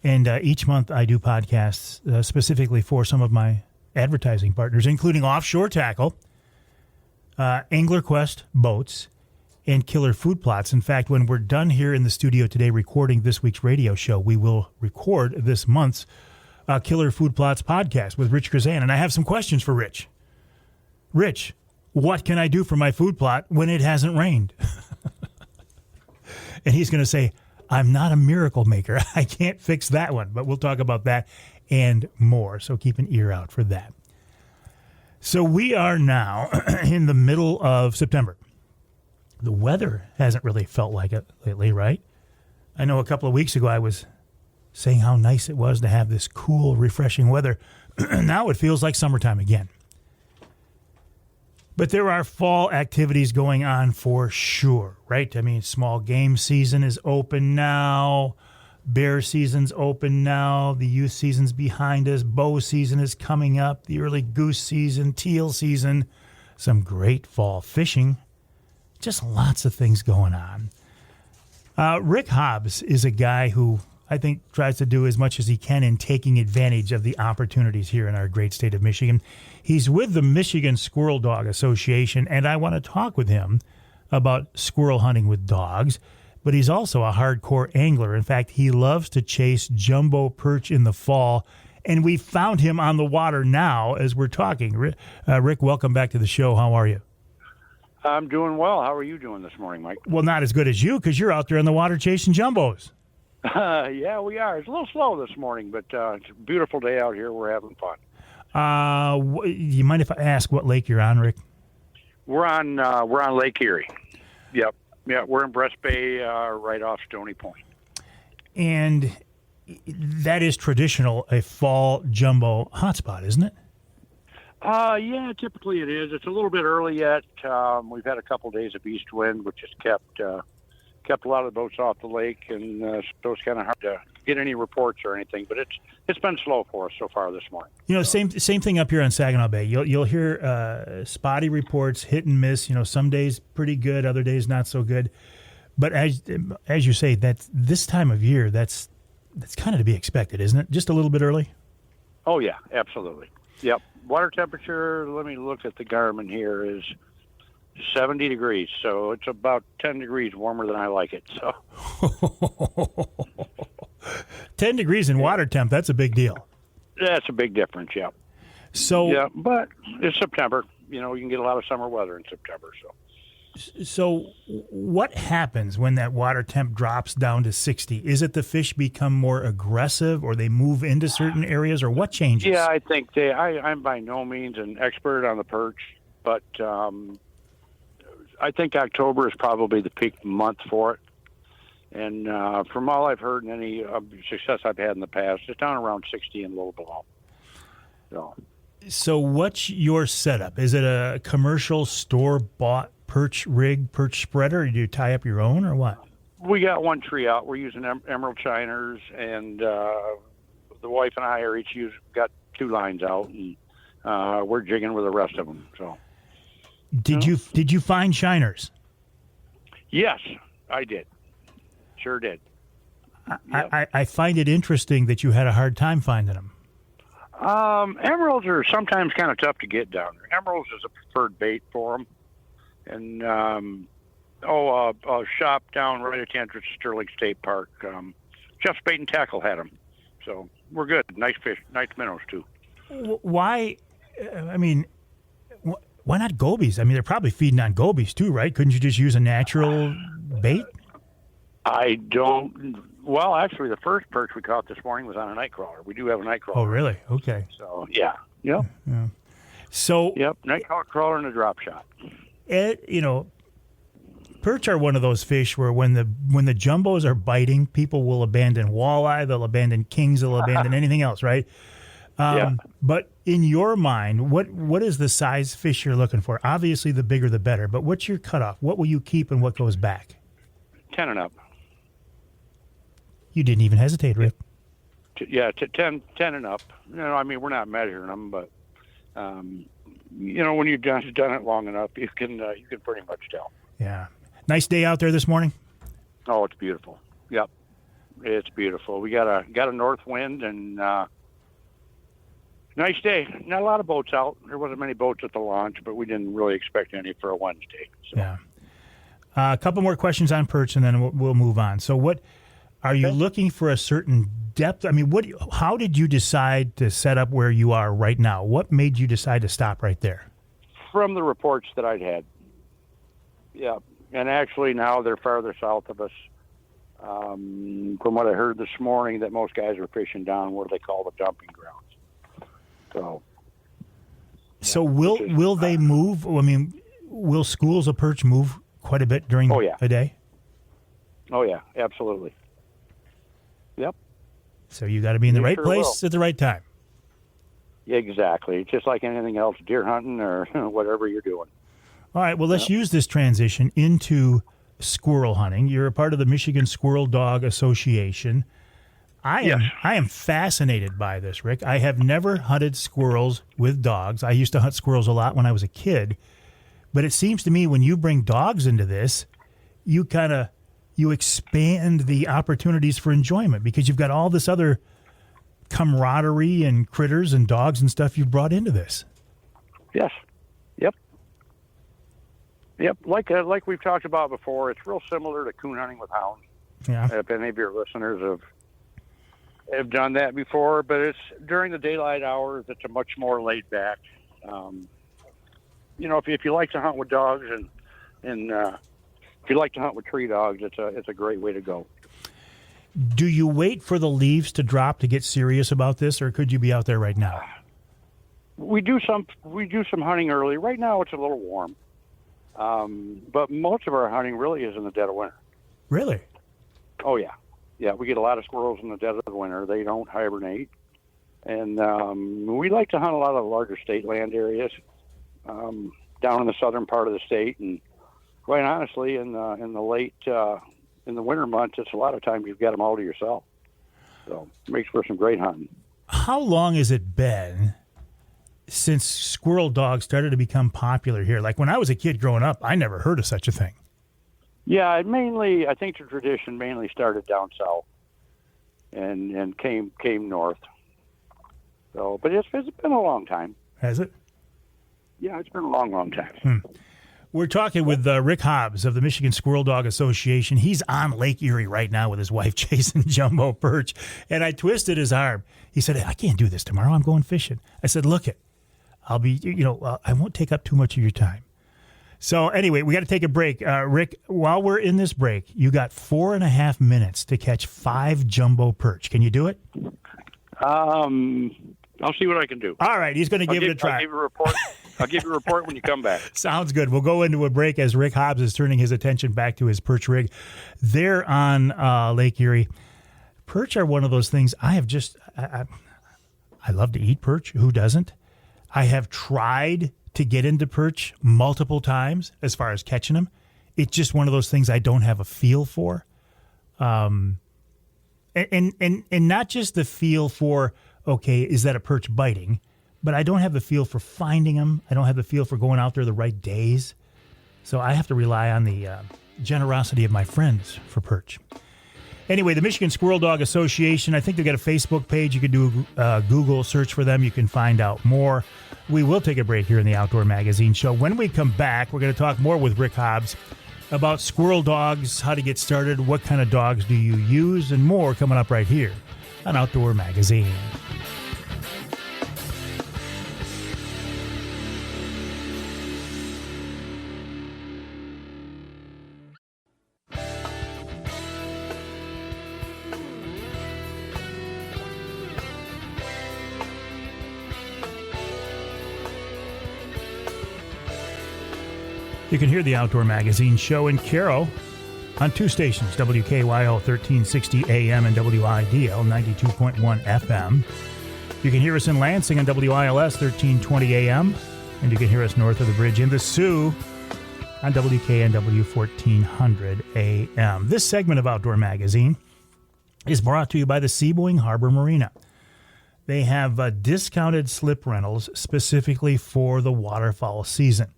And each month I do podcasts specifically for some of my advertising partners, including Offshore Tackle, Angler Quest Boats, and Killer Food Plots. In fact, when we're done here in the studio today recording this week's radio show, we will record this month's Killer Food Plots podcast with Rich Krazan. And I have some questions for Rich. Rich, what can I do for my food plot when it hasn't rained? And he's going to say, I'm not a miracle maker. I can't fix that one, but we'll talk about that and more. So keep an ear out for that. So we are now in the middle of September. The weather hasn't really felt like it lately, right? I know a couple of weeks ago I was saying how nice it was to have this cool, refreshing weather. Now it feels like summertime again. But there are fall activities going on for sure, right? I mean, small game season is open now. Bear season's open now. The youth season's behind us. Bow season is coming up. The early goose season, teal season. Some great fall fishing. Just lots of things going on. Rick Hobbs is a guy who I think tries to do as much as he can in taking advantage of the opportunities here in our great state of Michigan. He's with the Michigan Squirrel Dog Association, and I want to talk with him about squirrel hunting with dogs. But he's also a hardcore angler. In fact, he loves to chase jumbo perch in the fall, and we found him on the water now as we're talking. Rick, welcome back to the show. How are you? I'm doing well. How are you doing this morning, Mike? Well, not as good as you, because you're out there in the water chasing jumbos. Yeah, we are. It's a little slow this morning, but it's a beautiful day out here. We're having fun. You mind if I ask what lake you're on, Rick? We're on Lake Erie. Yep. Yeah, we're in Brest Bay, right off Stony Point. And that is traditional, a fall jumbo hotspot, isn't it? Yeah, typically it is. It's a little bit early yet. We've had a couple days of east wind, which has kept a lot of the boats off the lake, and so it's kind of hard to get any reports or anything. But it's been slow for us so far this morning. You know, same thing up here on Saginaw Bay. You'll hear spotty reports, hit and miss. You know, some days pretty good, other days not so good. But as you say, that's this time of year. That's kind of to be expected, isn't it? Just a little bit early. Oh yeah, absolutely. Yep. Water temperature. Let me look at the Garvon here. Is 70 degrees, so it's about 10 degrees warmer than I like it. So 10 degrees in water temp, that's a big deal. That's a big difference, yeah. So yeah, but it's September. You know, you can get a lot of summer weather in September. So what happens when that water temp drops down to 60? Is it the fish become more aggressive, or they move into certain areas, or what changes? Yeah, I think I'm by no means an expert on the perch, but I think October is probably the peak month for it. And from all I've heard and any success I've had in the past, it's down around 60 and a little below. So what's your setup? Is it a commercial store-bought perch rig, perch spreader, or do you tie up your own, or what? We got one tree out. We're using emerald shiners, and the wife and I are got 2 lines out, and we're jigging with the rest of them. So, did you find shiners? Yes, I did. Sure did. Yep. I find it interesting that you had a hard time finding them. Emeralds are sometimes kind of tough to get down there. Emeralds is a preferred bait for them. And, a shop down right at the entrance to Sterling State Park. Jeff's Bait and Tackle had them. So we're good. Nice fish, nice minnows, too. Why not gobies? I mean, they're probably feeding on gobies, too, right? Couldn't you just use a natural bait? I don't. Well, actually, the first perch we caught this morning was on a night crawler. We do have a night crawler. Oh, really? Okay. So, yeah. Yep. Yeah. So. Yep. Night crawler and a drop shot. Perch are one of those fish where when the jumbos are biting, people will abandon walleye, they'll abandon kings, they'll abandon anything else, right? Yeah. But in your mind, what is the size fish you're looking for? Obviously, the bigger the better. But what's your cutoff? What will you keep and what goes back? 10 and up. You didn't even hesitate, Rick. 10 and up. We're not measuring them, but when you've done it long enough, you can pretty much tell. Yeah. Nice day out there this morning. Oh, it's beautiful. Yep, it's beautiful. We got a north wind and nice day. Not a lot of boats out. There wasn't many boats at the launch, but we didn't really expect any for a Wednesday. So. Yeah. A couple more questions on perch, and then we'll move on. So, what are you looking for? A certain depth? I mean, how did you decide to set up where you are right now? What made you decide to stop right there? From the reports that I'd had. Yeah, and actually now they're farther south of us. From what I heard this morning, that most guys are fishing down what they call the dumping grounds. So will they move? I mean, will schools of perch move quite a bit during a day? Oh, yeah, absolutely. Yep. So you got to be in the right place at the right time. Exactly. Just like anything else, deer hunting or whatever you're doing. All right, well, let's use this transition into squirrel hunting. You're a part of the Michigan Squirrel Dog Association. I am fascinated by this, Rick. I have never hunted squirrels with dogs. I used to hunt squirrels a lot when I was a kid. But it seems to me when you bring dogs into this, you expand the opportunities for enjoyment because you've got all this other camaraderie and critters and dogs and stuff you've brought into this. Yes. Yep. Like we've talked about before, it's real similar to coon hunting with hounds. Yeah. If any of your listeners have done that before, but it's during the daylight hours. It's a much more laid back. If you like to hunt with dogs and if you like to hunt with tree dogs, it's a great way to go. Do you wait for the leaves to drop to get serious about this, or could you be out there right now? We do some hunting early. Right now it's a little warm. But most of our hunting really is in the dead of winter. Really? Oh, yeah. Yeah, we get a lot of squirrels in the dead of the winter. They don't hibernate. And we like to hunt a lot of larger state land areas down in the southern part of the state. And quite honestly, in the winter months, it's a lot of time you've got them all to yourself. So it makes for some great hunting. How long has it been since squirrel dogs started to become popular here? Like when I was a kid growing up, I never heard of such a thing. Yeah, I think the tradition mainly started down south and came north. So, but it's been a long time. Has it? Yeah, it's been a long time. We're talking with Rick Hobbs of the Michigan Squirrel Dog Association. He's on Lake Erie right now with his wife chasing jumbo perch. And I twisted his arm. He said, I can't do this tomorrow. I'm going fishing. I said, look it. I'll be, I won't take up too much of your time. So anyway, we got to take a break. Rick, while we're in this break, you got 4.5 minutes to catch 5 jumbo perch. Can you do it? I'll see what I can do. All right, he's going to give it a try. I'll give a report. I'll give you a report when you come back. Sounds good. We'll go into a break as Rick Hobbs is turning his attention back to his perch rig. There on Lake Erie. Perch are one of those things I love to eat perch. Who doesn't? I have tried to get into perch multiple times as far as catching them. It's just one of those things I don't have a feel for. And not just the feel for, okay, is that a perch biting? But I don't have the feel for finding them. I don't have the feel for going out there the right days. So I have to rely on the generosity of my friends for perch. Anyway, the Michigan Squirrel Dog Association, I think they've got a Facebook page. You can do a Google search for them. You can find out more. We will take a break here in the Outdoor Magazine Show. When we come back, we're going to talk more with Rick Hobbs about squirrel dogs, how to get started, what kind of dogs do you use, and more coming up right here on Outdoor Magazine. You can hear the Outdoor Magazine Show in Caro on two stations, WKYO 1360 AM and WIDL 92.1 FM. You can hear us in Lansing on WILS 1320 AM, and you can hear us north of the bridge in the Sioux on WKNW 1400 AM. This segment of Outdoor Magazine is brought to you by the Seaboing Harbor Marina. They have discounted slip rentals specifically for the waterfowl season.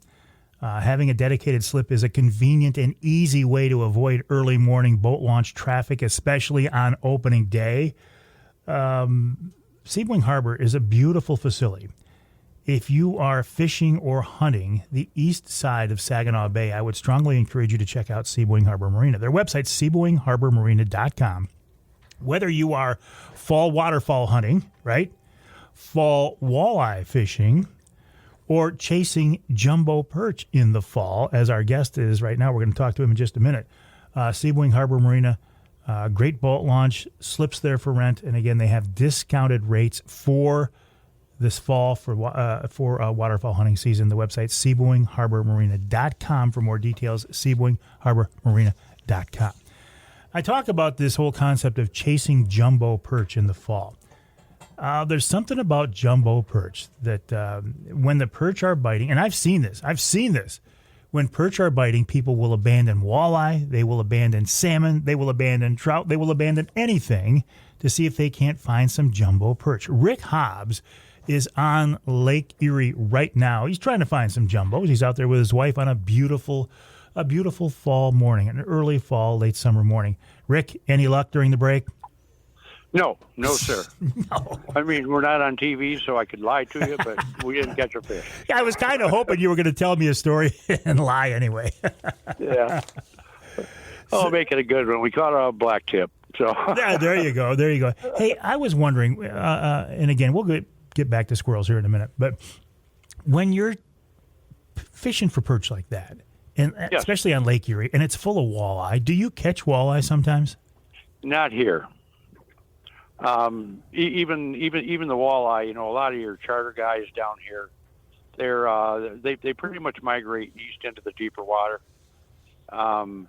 Having a dedicated slip is a convenient and easy way to avoid early morning boat launch traffic, especially on opening day. Seaboing Harbor is a beautiful facility. If you are fishing or hunting the east side of Saginaw Bay, I would strongly encourage you to check out Seaboing Harbor Marina. Their website, SeaboingHarborMarina.com. Whether you are fall waterfowl hunting, right, fall walleye fishing, or chasing jumbo perch in the fall, as our guest is right now. We're going to talk to him in just a minute. Seaboing Harbor Marina, great boat launch, slips there for rent, and again, they have discounted rates for this fall for waterfowl hunting season. The website, SeaboingHarborMarina.com for more details, SeaboingHarborMarina.com. I talk about this whole concept of chasing jumbo perch in the fall. There's something about jumbo perch that when the perch are biting, and I've seen this. When perch are biting, people will abandon walleye, they will abandon salmon, they will abandon trout, they will abandon anything to see if they can't find some jumbo perch. Rick Hobbs is on Lake Erie right now. He's trying to find some jumbos. He's out there with his wife on a beautiful fall morning, an early fall, late summer morning. Rick, any luck during the break? No, sir. No. I mean, we're not on TV, so I could lie to you, but we didn't catch a fish. Yeah, I was kind of hoping you were going to tell me a story and lie anyway. Yeah. Oh, make it a good one. We caught a black tip. So yeah, there you go. Hey, I was wondering, and again, we'll get back to squirrels here in a minute, but when you're fishing for perch like that, and yes, especially on Lake Erie, and it's full of walleye, do you catch walleye sometimes? Not here. Even the walleye, a lot of your charter guys down here, they pretty much migrate east into the deeper water, and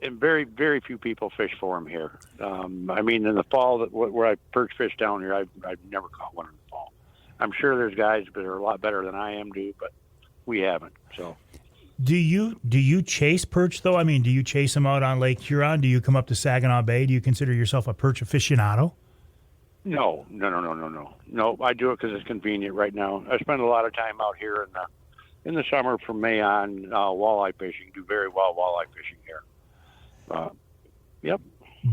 very, very few people fish for them here. I mean, in the fall, where I perch fish down here, I've never caught one in the fall. I'm sure there's guys that are a lot better than I am, but we haven't. So. Do you chase perch, though? I mean, do you chase them out on Lake Huron? Do you come up to Saginaw Bay? Do you consider yourself a perch aficionado? No. I do it because it's convenient right now. I spend a lot of time out here in the summer from May on walleye fishing. Do very well walleye fishing here. Yep.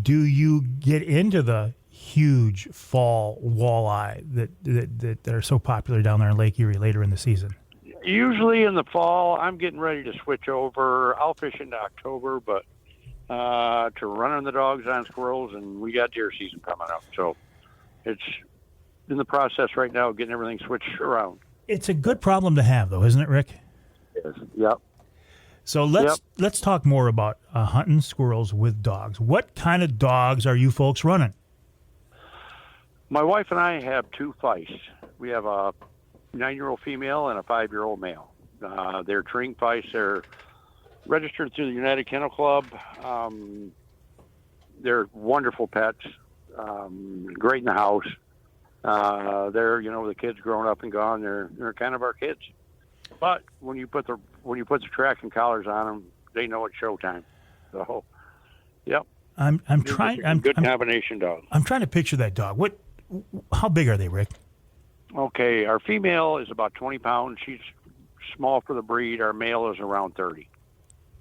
Do you get into the huge fall walleye that are so popular down there in Lake Erie later in the season? Usually in the fall, I'm getting ready to switch over. I'll fish into October, but to running the dogs on squirrels, and we got deer season coming up. So it's in the process right now of getting everything switched around. It's a good problem to have, though, isn't it, Rick? Yes. Yep. So let's talk more about hunting squirrels with dogs. What kind of dogs are you folks running? My wife and I have two Feists. We have a 9-year-old female and a 5-year-old male. They're training price. They're registered through the United Kennel Club. They're wonderful pets. Great in the house. They're, the kids growing up and gone. They're kind of our kids. But when you put the tracking collars on them, they know it's showtime. So, yep. I'm trying. Good combination dog. I'm trying to picture that dog. How big are they, Rick? Okay, our female is about 20 pounds. She's small for the breed. Our male is around 30.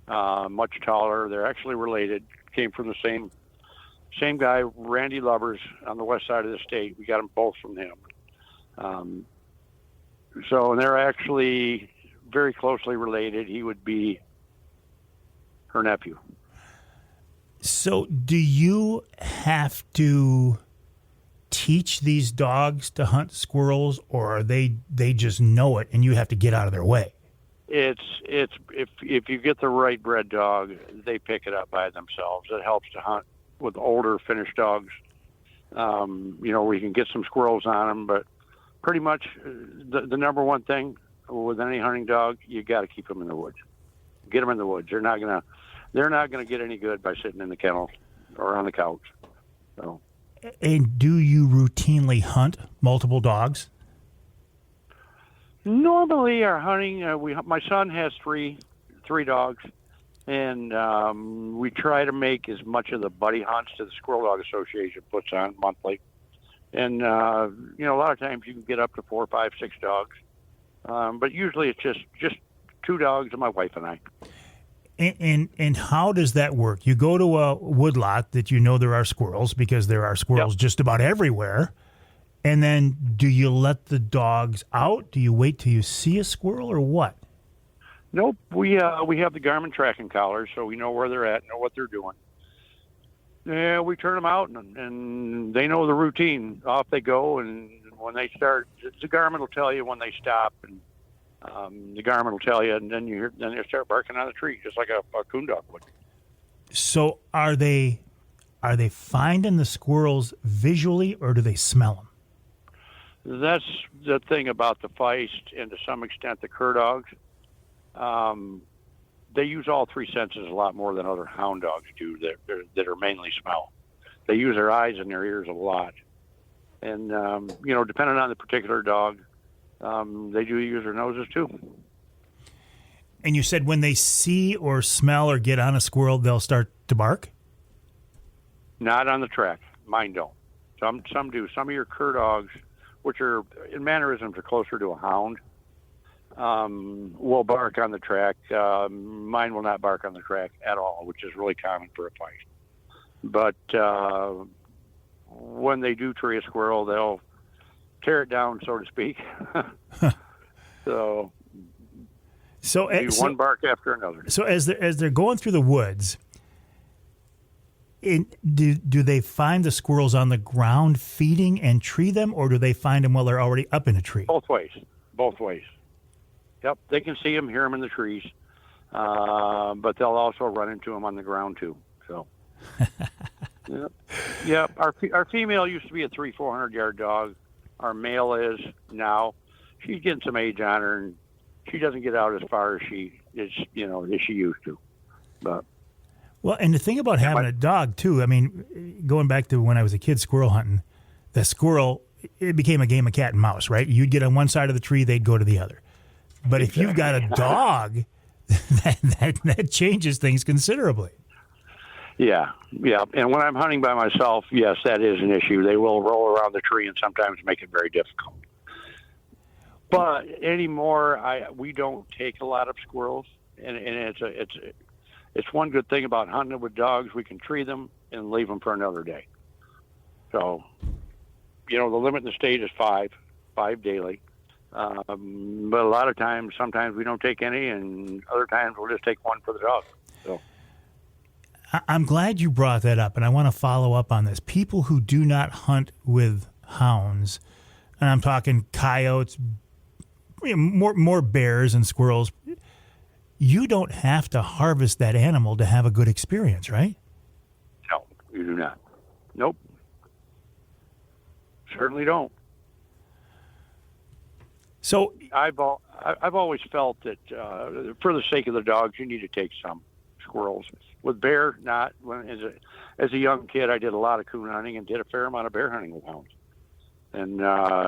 Much taller. They're actually related. Came from the same guy, Randy Lovers, on the west side of the state. We got them both from him. So they're actually very closely related. He would be her nephew. So do you have to teach these dogs to hunt squirrels, or are they just know it and you have to get out of their way? It's if you get the right bred dog, they pick it up by themselves. It helps to hunt with older finished dogs. Where you can get some squirrels on them, but pretty much the number one thing with any hunting dog, you got to keep them in the woods. Get them in the woods. They're not gonna get any good by sitting in the kennel or on the couch. So. And do you routinely hunt multiple dogs? Normally, our hunting, my son has three dogs, and we try to make as much of the buddy hunts that the Squirrel Dog Association puts on monthly. And a lot of times you can get up to 4, 5, 6 dogs, but usually it's just 2 dogs and my wife and I. And how does that work? You go to a woodlot that there are squirrels, because there are squirrels just about everywhere. And then do you let the dogs out? Do you wait till you see a squirrel, or what? Nope. We have the Garmin tracking collars, so we know where they're at, know what they're doing. Yeah, we turn them out, and they know the routine. Off they go, and when they start, the Garmin will tell you when they stop, and the Garmin will tell you, and then they start barking on the tree, just like a coon dog would. So are they finding the squirrels visually, or do they smell them? That's the thing about the feist, and to some extent the cur dogs. They use all 3 senses a lot more than other hound dogs do that are mainly smell. They use their eyes and their ears a lot. And, depending on the particular dog, they do use their noses too. And you said when they see or smell or get on a squirrel, they'll start to bark? Not on the track. Mine don't. Some do. Some of your cur dogs, which are in mannerisms are closer to a hound, will bark on the track. Mine will not bark on the track at all, which is really common for a feist. But when they do tree a squirrel, they'll tear it down, so to speak. So one bark after another. So as they're going through the woods, do they find the squirrels on the ground feeding and tree them, or do they find them while they're already up in a tree? Both ways. Yep, they can see them, hear them in the trees, but they'll also run into them on the ground too. So, yep. Our female used to be a 300-400 yard dog. Our male is now. She's getting some age on her, and she doesn't get out as far as she is, as she used to. But well, and the thing about having a dog too, I mean, going back to when I was a kid squirrel hunting, the squirrel, it became a game of cat and mouse, right? You'd get on one side of the tree, they'd go to the other. But if you've got a dog, that changes things considerably. Yeah. And when I'm hunting by myself, yes, that is an issue. They will roll around the tree and sometimes make it very difficult. But anymore, we don't take a lot of squirrels, and it's one good thing about hunting with dogs. We can tree them and leave them for another day. So, the limit in the state is 5 daily. But a lot of times, sometimes we don't take any, and other times we'll just take one for the dog. So I'm glad you brought that up, and I want to follow up on this. People who do not hunt with hounds, and I'm talking coyotes, more bears and squirrels, you don't have to harvest that animal to have a good experience, right? No, you do not. Nope. Certainly don't. So I've always felt that for the sake of the dogs, you need to take some squirrels. With bear, not. As a young kid, I did a lot of coon hunting and did a fair amount of bear hunting with hounds. And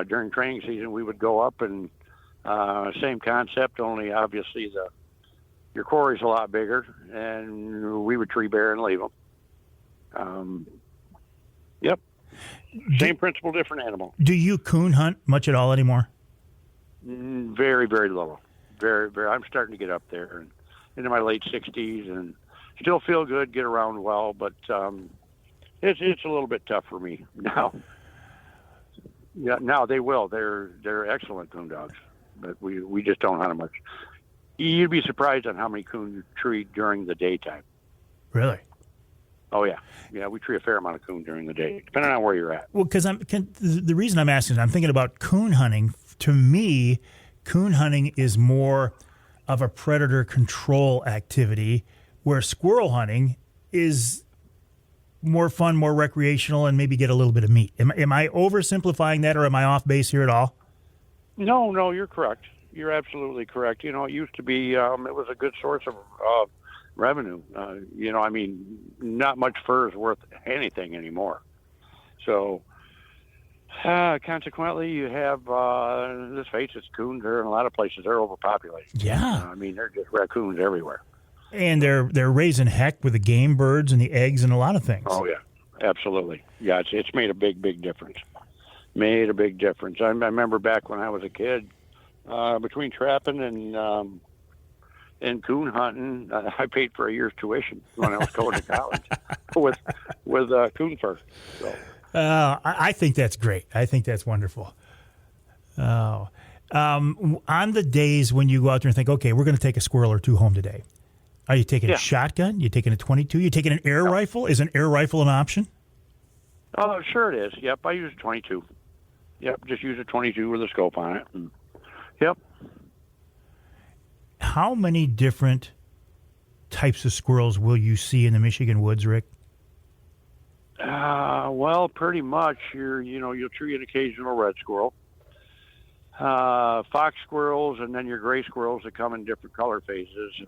during training season, we would go up and same concept, only obviously your quarry's a lot bigger, and we would tree bear and leave them. Yep. Same principle, different animal. Do you coon hunt much at all anymore? Very, very little. Very, very. I'm starting to get up there and into my late 60s, and still feel good, get around well, but it's a little bit tough for me now. Yeah, now they will. They're excellent coon dogs, but we just don't hunt them much. You'd be surprised on how many coon you tree during the daytime. Really? Oh yeah, we tree a fair amount of coon during the day, depending on where you're at. Well, because the reason I'm asking is I'm thinking about coon hunting. To me, coon hunting is more of a predator control activity, where squirrel hunting is more fun, more recreational, and maybe get a little bit of meat. Am I oversimplifying that, or am I off base here at all? No, you're correct. You're absolutely correct. It used to be, it was a good source of revenue. Not much fur is worth anything anymore. So, consequently, you have, let's face it, coons are in a lot of places, they're overpopulated. Yeah. They're just raccoons everywhere. And they're raising heck with the game birds and the eggs and a lot of things. Oh, yeah, absolutely. Yeah, it's made a big, big difference. Made a big difference. I remember back when I was a kid, between trapping and coon hunting, I paid for a year's tuition when I was going to college with coon fur. So. I think that's great. I think that's wonderful. On the days when you go out there and think, okay, we're going to take a squirrel or two home today, are you taking a shotgun? You taking a .22? You taking an air rifle? Is an air rifle an option? Oh, sure it is. Yep, I use a .22. Yep, just use a .22 with a scope on it. Yep. How many different types of squirrels will you see in the Michigan woods, Rick? Well, pretty much. You'll tree an occasional red squirrel, fox squirrels, and then your gray squirrels that come in different color phases.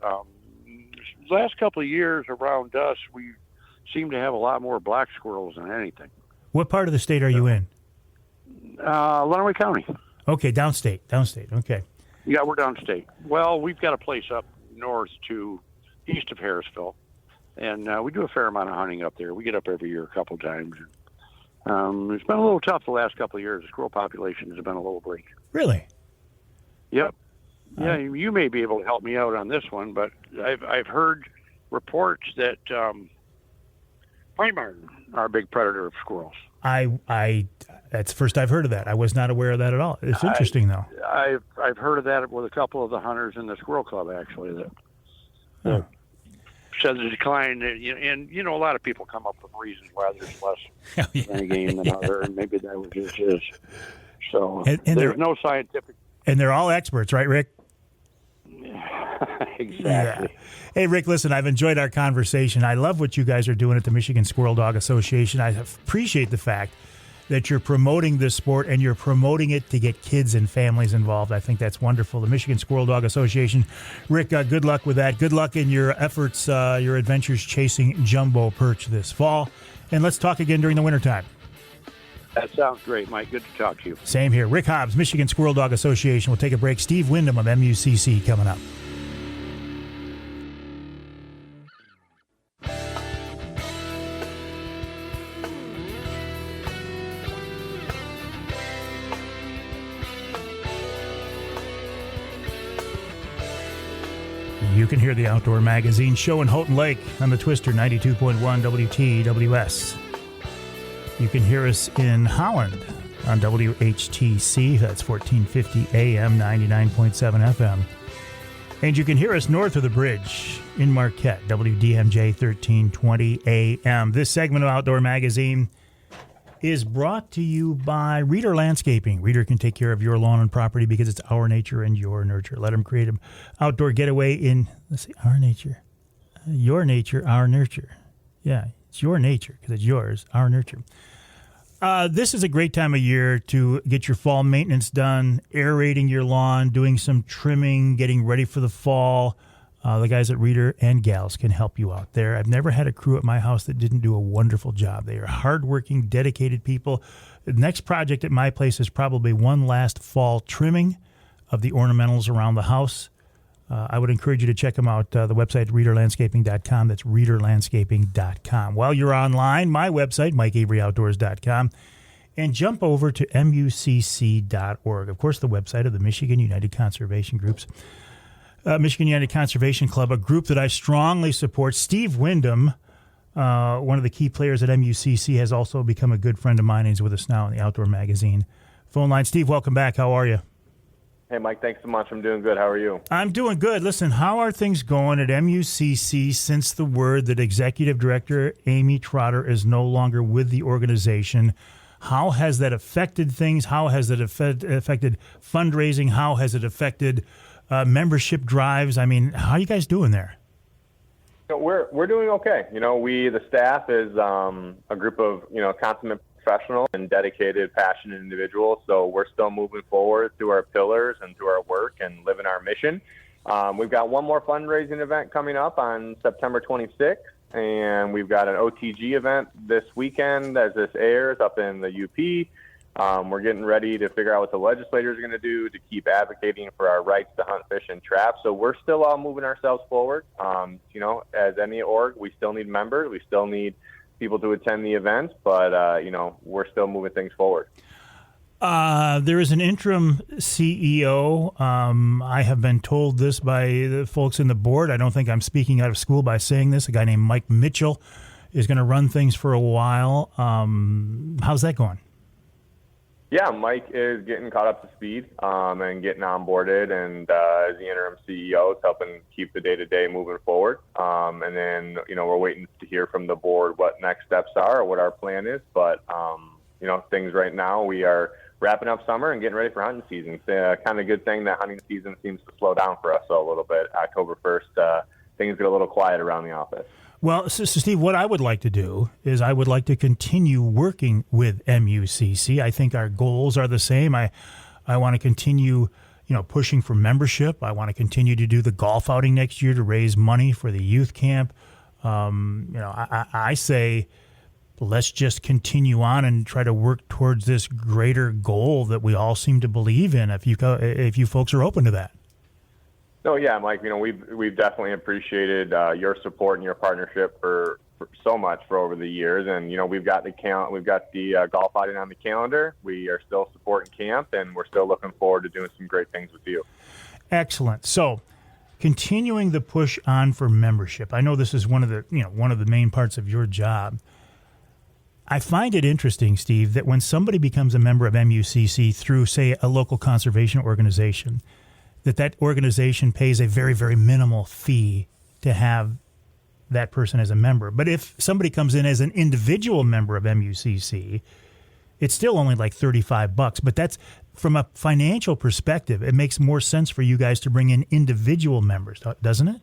Last couple of years around us, we seem to have a lot more black squirrels than anything. What part of the state are you in? Lenawee County. Okay, downstate. Okay. Yeah, we're downstate. Well, we've got a place up north to east of Harrisville, and we do a fair amount of hunting up there. We get up every year a couple times. It's been a little tough the last couple of years. The squirrel population has been a little bleak. Really? Yep. Yeah, you may be able to help me out on this one, but I've heard reports that pine marten are a big predator of squirrels. That's the first I've heard of that. I was not aware of that at all. It's interesting, though. I've heard of that with a couple of the hunters in the Squirrel Club, actually, that said the decline. And a lot of people come up with reasons why there's less renegade than other, and maybe that was just his. So and there's no scientific. And they're all experts, right, Rick? Exactly. Yeah. Hey, Rick, listen, I've enjoyed our conversation. I love what you guys are doing at the Michigan Squirrel Dog Association. I appreciate the fact that you're promoting this sport and you're promoting it to get kids and families involved. I think that's wonderful. The Michigan Squirrel Dog Association. Rick, good luck with that. Good luck in your efforts, your adventures chasing jumbo perch this fall. And let's talk again during the wintertime. That sounds great, Mike. Good to talk to you. Same here. Rick Hobbs, Michigan Squirrel Dog Association. We'll take a break. Steve Windom of MUCC coming up. You can hear the Outdoor Magazine show in Houghton Lake on the Twister 92.1 WTWS. You can hear us in Holland on WHTC, that's 1450 AM, 99.7 FM. And you can hear us north of the bridge in Marquette, WDMJ 1320 AM. This segment of Outdoor Magazine is brought to you by Reader Landscaping. Reader can take care of your lawn and property because it's our nature and your nurture. Let them create an outdoor getaway in, our nature. Your nature, our nurture. Yeah, it's your nature because it's yours, our nurture. This is a great time of year to get your fall maintenance done, aerating your lawn, doing some trimming, getting ready for the fall. The guys at Reader and gals can help you out there. I've never had a crew at my house that didn't do a wonderful job. They are hardworking, dedicated people. The next project at my place is probably one last fall trimming of the ornamentals around the house. I would encourage you to check them out. The website, readerlandscaping.com. That's readerlandscaping.com. While you're online, my website, mikeaveryoutdoors.com, and jump over to mucc.org. Of course, the website of the Michigan United Conservation Groups. Michigan United Conservation Club, a group that I strongly support. Steve Windom, one of the key players at MUCC, has also become a good friend of mine. He's with us now in the Outdoor Magazine phone line. Steve, welcome back. How are you? Hey, Mike, thanks so much. I'm doing good. How are you? I'm doing good. Listen, how are things going at MUCC since the word that Executive Director Amy Trotter is no longer with the organization? How has that affected things? How has it affected fundraising? How has it affected membership drives? I mean, how are you guys doing there? We're doing okay. The staff is a group of, consummate professional and dedicated, passionate individuals. So we're still moving forward through our pillars and through our work and living our mission. We've got one more fundraising event coming up on September 26th, and we've got an OTG event this weekend as this airs up in the UP. We're getting ready to figure out what the legislators are going to do to keep advocating for our rights to hunt, fish, and trap. So we're still all moving ourselves forward. As any org, we still need members. We still need people to attend the events, but, we're still moving things forward. There is an interim CEO. I have been told this by the folks in the board. I don't think I'm speaking out of school by saying this. A guy named Mike Mitchell is going to run things for a while. How's that going? Yeah, Mike is getting caught up to speed and getting onboarded, and as the interim CEO, is helping keep the day-to-day moving forward. And then, we're waiting to hear from the board what next steps are or what our plan is. But, things right now, we are wrapping up summer and getting ready for hunting season. It's kind of a good thing that hunting season seems to slow down for us a little bit. October 1st, things get a little quiet around the office. Well, so Steve, what I would like to do is I would like to continue working with MUCC. I think our goals are the same. I want to continue, pushing for membership. I want to continue to do the golf outing next year to raise money for the youth camp. I say let's just continue on and try to work towards this greater goal that we all seem to believe in. If you folks are open to that. No, yeah, Mike. We've definitely appreciated your support and your partnership for so much for over the years, and we've got the golf outing on the calendar. We are still supporting camp, and we're still looking forward to doing some great things with you. Excellent. So, continuing the push on for membership. I know this is one of the main parts of your job. I find it interesting, Steve, that when somebody becomes a member of MUCC through, say, a local conservation organization, that organization pays a very, very minimal fee to have that person as a member. But if somebody comes in as an individual member of MUCC, it's still only like $35. But that's, from a financial perspective, it makes more sense for you guys to bring in individual members, doesn't it?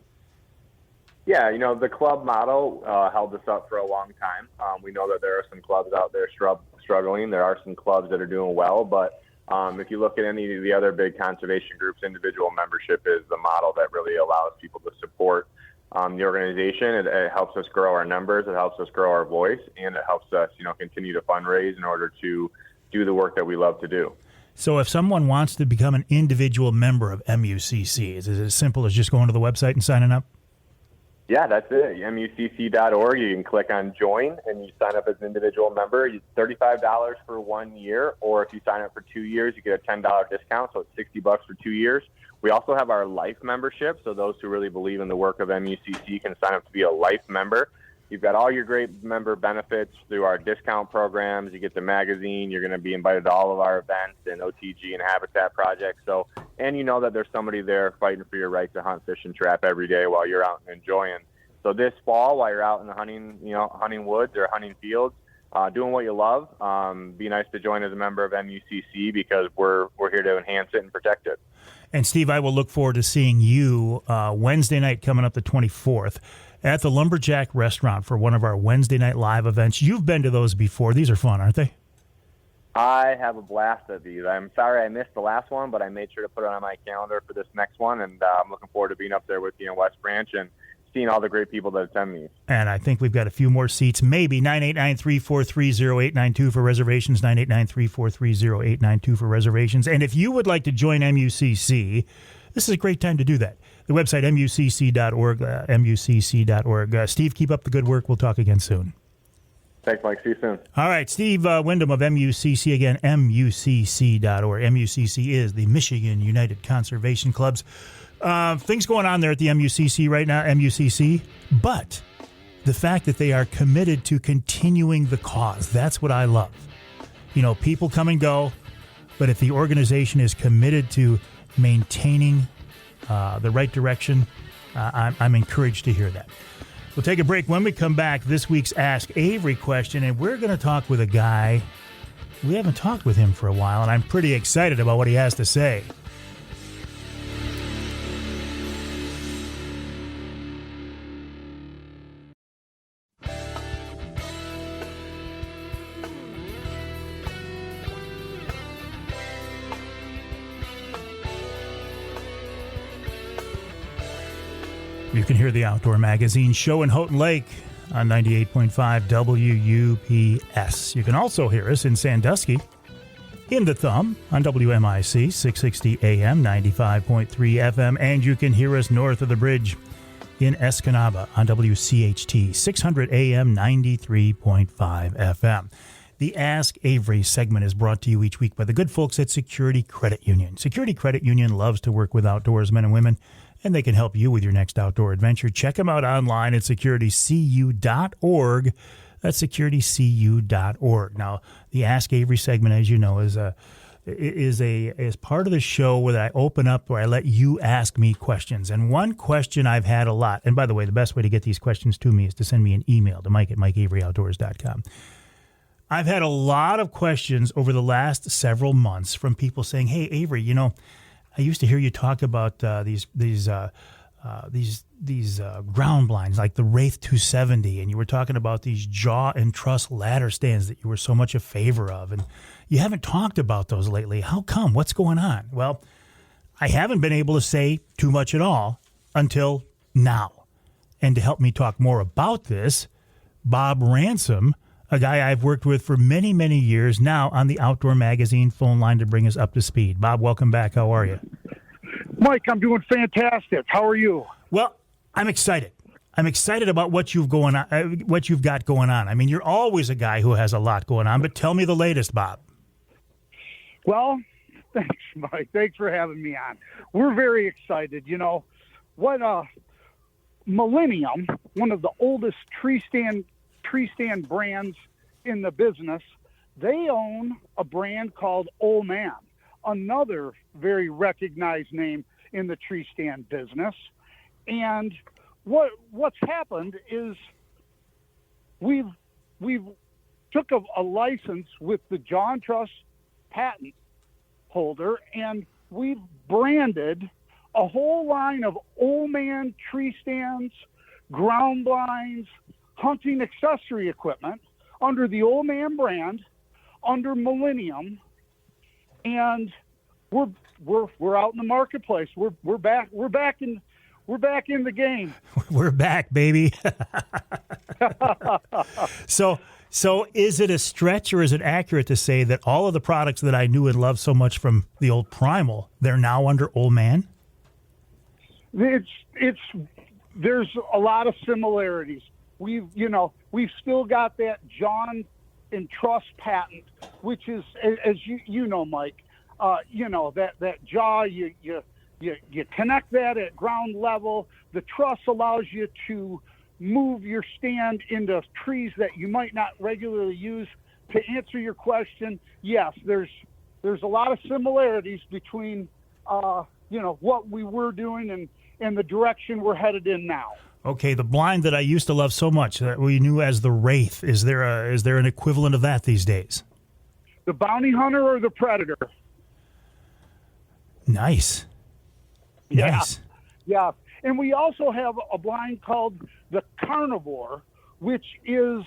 Yeah, the club model held us up for a long time. We know that there are some clubs out there struggling. There are some clubs that are doing well, but if you look at any of the other big conservation groups, individual membership is the model that really allows people to support the organization. It helps us grow our numbers, it helps us grow our voice, and it helps us, continue to fundraise in order to do the work that we love to do. So if someone wants to become an individual member of MUCC, is it as simple as just going to the website and signing up? Yeah, that's it. MUCC.org. You can click on join and you sign up as an individual member. It's $35 for 1 year, or if you sign up for 2 years, you get a $10 discount. So it's $60 for 2 years. We also have our life membership. So those who really believe in the work of MUCC can sign up to be a life member. You've got all your great member benefits through our discount programs. You get the magazine. You're going to be invited to all of our events and OTG and habitat projects. So, and you know that there's somebody there fighting for your right to hunt, fish, and trap every day while you're out and enjoying. So this fall, while you're out in the hunting woods or hunting fields, doing what you love, be nice to join as a member of MUCC because we're here to enhance it and protect it. And Steve, I will look forward to seeing you Wednesday night coming up the 24th at the Lumberjack Restaurant for one of our Wednesday night live events. You've been to those before. These are fun, aren't they? I have a blast at these. I'm sorry I missed the last one, but I made sure to put it on my calendar for this next one, and I'm looking forward to being up there with you in West Branch and seeing all the great people that attend these. And I think we've got a few more seats, maybe. 989-343-0892 for reservations, 989-343-0892 for reservations. And if you would like to join MUCC, this is a great time to do that. The website, mucc.org, mucc.org. Steve, keep up the good work. We'll talk again soon. Thanks, Mike. See you soon. All right, Steve Windom of MUCC, again, mucc.org. MUCC is the Michigan United Conservation Clubs. Things going on there at the MUCC right now, MUCC, but the fact that they are committed to continuing the cause, that's what I love. You know, people come and go, but if the organization is committed to maintaining the right direction, I'm encouraged to hear that. We'll take a break. When we come back, this week's Ask Avery question, and we're going to talk with a guy. We haven't talked with him for a while, and I'm pretty excited about what he has to say. You can hear the Outdoor Magazine show in Houghton Lake on 98.5 WUPS. You can also hear us in Sandusky in the Thumb on WMIC 660 AM, 95.3 FM, and you can hear us north of the bridge in Escanaba on WCHT 600 AM, 93.5 FM. The Ask Avery segment is brought to you each week by the good folks at Security Credit Union. Security Credit Union loves to work with outdoorsmen and women, and they can help you with your next outdoor adventure. Check them out online at securitycu.org. That's securitycu.org. Now, the Ask Avery segment, as you know, is part of the show where I open up, where I let you ask me questions. And one question I've had a lot, and by the way, the best way to get these questions to me is to send me an email to mike@mikeaveryoutdoors.com. I've had a lot of questions over the last several months from people saying, "Hey, Avery, you know, I used to hear you talk about these ground blinds like the Wraith 270, and you were talking about these jaw and truss ladder stands that you were so much a favor of, and you haven't talked about those lately. How come? What's going on?" Well, I haven't been able to say too much at all until now. And to help me talk more about this, Bob Ransom, a guy I've worked with for many, many years now on the Outdoor Magazine phone line to bring us up to speed. Bob, welcome back. How are you? Mike, I'm doing fantastic. How are you? Well, I'm excited. I'm excited about what you've got going on. I mean, you're always a guy who has a lot going on, but tell me the latest, Bob. Well, thanks, Mike. Thanks for having me on. We're very excited. You know, what Millennium, one of the oldest tree stand brands in the business, they own a brand called Old Man, another very recognized name in the tree stand business. And what's happened is we've took a license with the John Truss patent holder, and we've branded a whole line of Old Man tree stands, ground blinds, hunting accessory equipment under the Old Man brand, under Millennium, and we're out in the marketplace. We're back in the game. We're back, baby. So is it a stretch or is it accurate to say that all of the products that I knew and loved so much from the old Primal, they're now under Old Man? There's a lot of similarities. We've still got that John and Truss patent, which is, as you know, Mike, that jaw, you connect that at ground level. The truss allows you to move your stand into trees that you might not regularly use. To answer your question, yes, there's a lot of similarities between what we were doing and the direction we're headed in now. Okay, the blind that I used to love so much that we knew as the Wraith, is there an equivalent of that these days? The Bounty Hunter or the Predator? Nice. Yeah. Nice. Yeah. And we also have a blind called the Carnivore, which is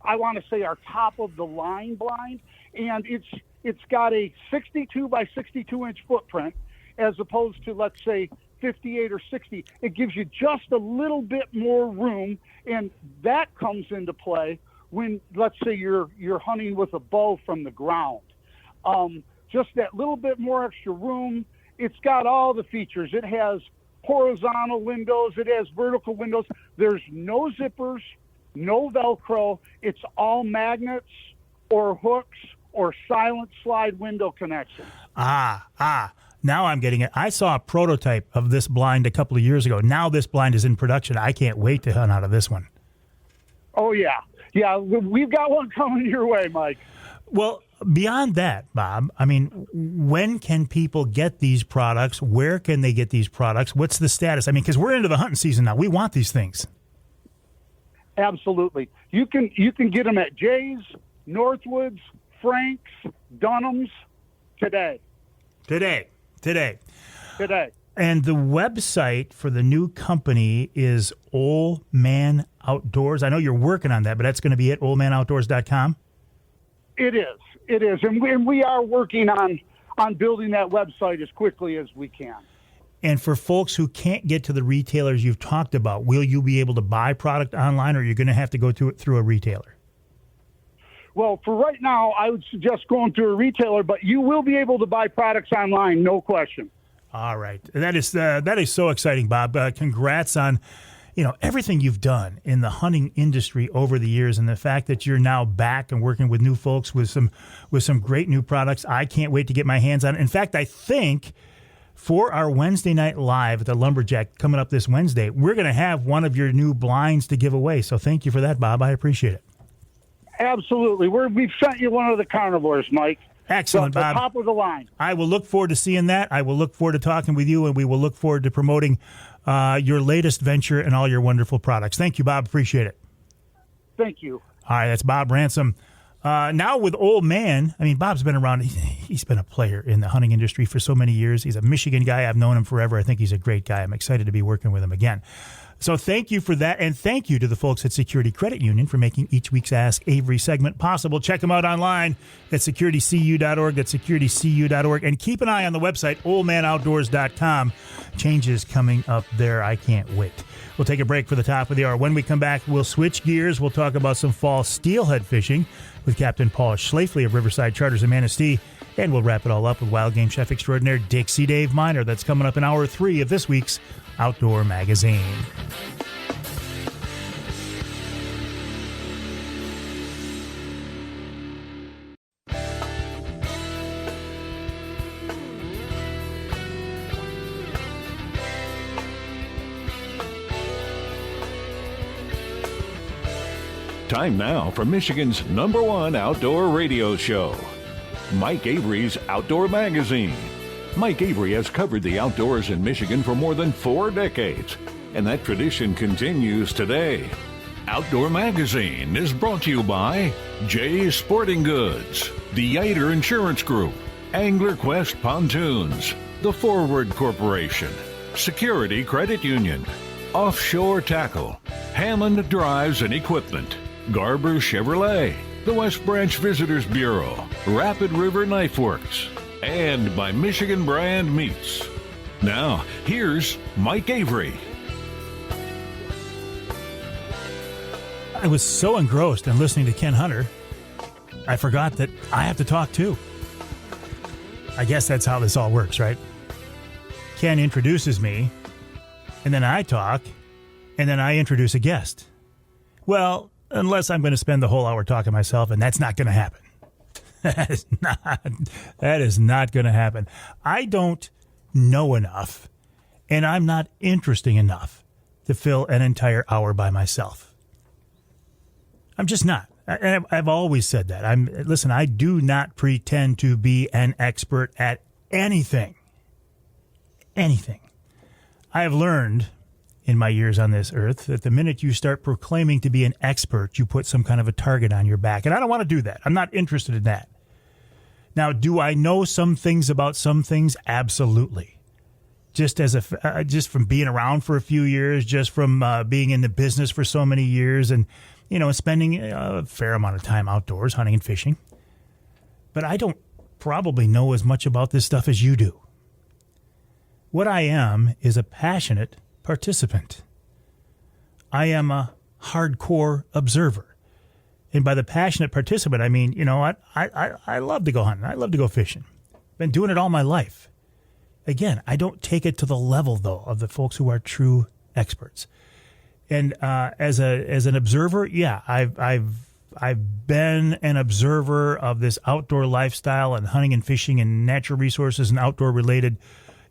I want to say, our top of the line blind, and it's got a 62 by 62 inch footprint as opposed to, let's say, 58 or 60. It gives you just a little bit more room, and that comes into play when, let's say, you're hunting with a bow from the ground. Just that little bit more extra room. It's got all the features. It has horizontal windows. It has vertical windows. There's no zippers, no Velcro. It's all magnets or hooks or silent slide window connection. Now I'm getting it. I saw a prototype of this blind a couple of years ago. Now this blind is in production. I can't wait to hunt out of this one. Oh, yeah. Yeah, we've got one coming your way, Mike. Well, beyond that, Bob, I mean, when can people get these products? Where can they get these products? What's the status? I mean, because we're into the hunting season now. We want these things. Absolutely. You can get them at Jay's, Northwoods, Frank's, Dunham's today. Today. And the website for the new company is Old Man Outdoors. I know you're working on that, but that's going to be at oldmanoutdoors.com. It is. And we are working on building that website as quickly as we can. And for folks who can't get to the retailers you've talked about, will you be able to buy product online, or are you going to have to go through a retailer? Well, for right now, I would suggest going through a retailer, but you will be able to buy products online, no question. All right. That is so exciting, Bob. Congrats on, everything you've done in the hunting industry over the years, and the fact that you're now back and working with new folks with some great new products. I can't wait to get my hands on it. In fact, I think for our Wednesday night live at the Lumberjack coming up this Wednesday, we're going to have one of your new blinds to give away. So thank you for that, Bob. I appreciate it. Absolutely. We've sent you one of the carnivores, Mike. Excellent, so Bob. Top of the line. I will look forward to seeing that. I will look forward to talking with you, and we will look forward to promoting your latest venture and all your wonderful products. Thank you, Bob. Appreciate it. Thank you. All right, that's Bob Ransom. Now with Old Man, I mean, Bob's been around. He's been a player in the hunting industry for so many years. He's a Michigan guy. I've known him forever. I think he's a great guy. I'm excited to be working with him again. So thank you for that, and thank you to the folks at Security Credit Union for making each week's Ask Avery segment possible. Check them out online at securitycu.org. That's securitycu.org. And keep an eye on the website, oldmanoutdoors.com. Changes coming up there. I can't wait. We'll take a break for the top of the hour. When we come back, we'll switch gears. We'll talk about some fall steelhead fishing with Captain Paul Schlafley of Riverside Charters in Manistee. And we'll wrap it all up with wild game chef extraordinaire Dixie Dave Minar. That's coming up in hour 3 of this week's Outdoor Magazine. Time now for Michigan's #1 outdoor radio show, Mike Avery's Outdoor Magazine. Mike Avery has covered the outdoors in Michigan for more than 4 decades, and that tradition continues today. Outdoor Magazine is brought to you by Jay's Sporting Goods, the Yater Insurance Group, Angler Quest Pontoons, The Forward Corporation, Security Credit Union, Offshore Tackle, Hammond Drives and Equipment, Garber Chevrolet, the West Branch Visitors Bureau, Rapid River Knife Works, and by Michigan Brand Meats. Now, here's Mike Avery. I was so engrossed in listening to Ken Hunter, I forgot that I have to talk too. I guess that's how this all works, right? Ken introduces me, and then I talk, and then I introduce a guest. Well, unless I'm going to spend the whole hour talking myself, and that's not going to happen. That is not going to happen. I don't know enough, and I'm not interesting enough to fill an entire hour by myself. I'm just not. I've always said that. Listen, I do not pretend to be an expert at anything. Anything. I have learned in my years on this earth that the minute you start proclaiming to be an expert, you put some kind of a target on your back. And I don't want to do that. I'm not interested in that. Now, do I know some things about some things? Absolutely. Just from being around for a few years, just from being in the business for so many years, and spending a fair amount of time outdoors hunting and fishing. But I don't probably know as much about this stuff as you do. What I am is a passionate participant. I am a hardcore observer. And by the passionate participant, I mean, I love to go hunting. I love to go fishing. Been doing it all my life. Again, I don't take it to the level, though, of the folks who are true experts. And as an observer, yeah, I've been an observer of this outdoor lifestyle and hunting and fishing and natural resources and outdoor related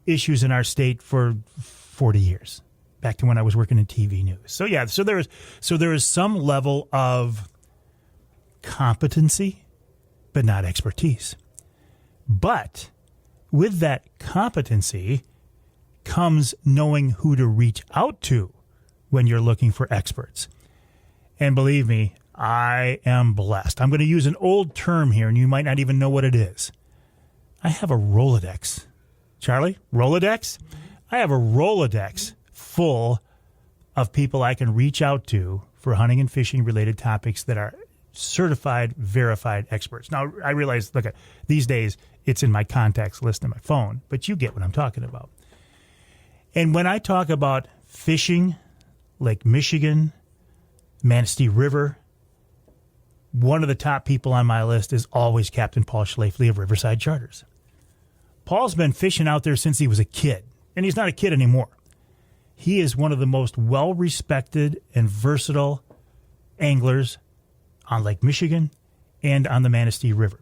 issues in our state for 40 years, back to when I was working in TV news. So yeah, so there is some level of competency, but not expertise. But with that competency comes knowing who to reach out to when you're looking for experts. And believe me, I am blessed. I'm going to use an old term here, and you might not even know what it is. I have a Rolodex. Charlie, Rolodex? I have a Rolodex full of people I can reach out to for hunting and fishing related topics that are certified, verified experts. Now, I realize, look, these days it's in my contacts list on my phone, but you get what I'm talking about. And when I talk about fishing, Lake Michigan, Manistee River, one of the top people on my list is always Captain Paul Schlafley of Riverside Charters. Paul's been fishing out there since he was a kid, and he's not a kid anymore. He is one of the most well-respected and versatile anglers on Lake Michigan and on the Manistee River.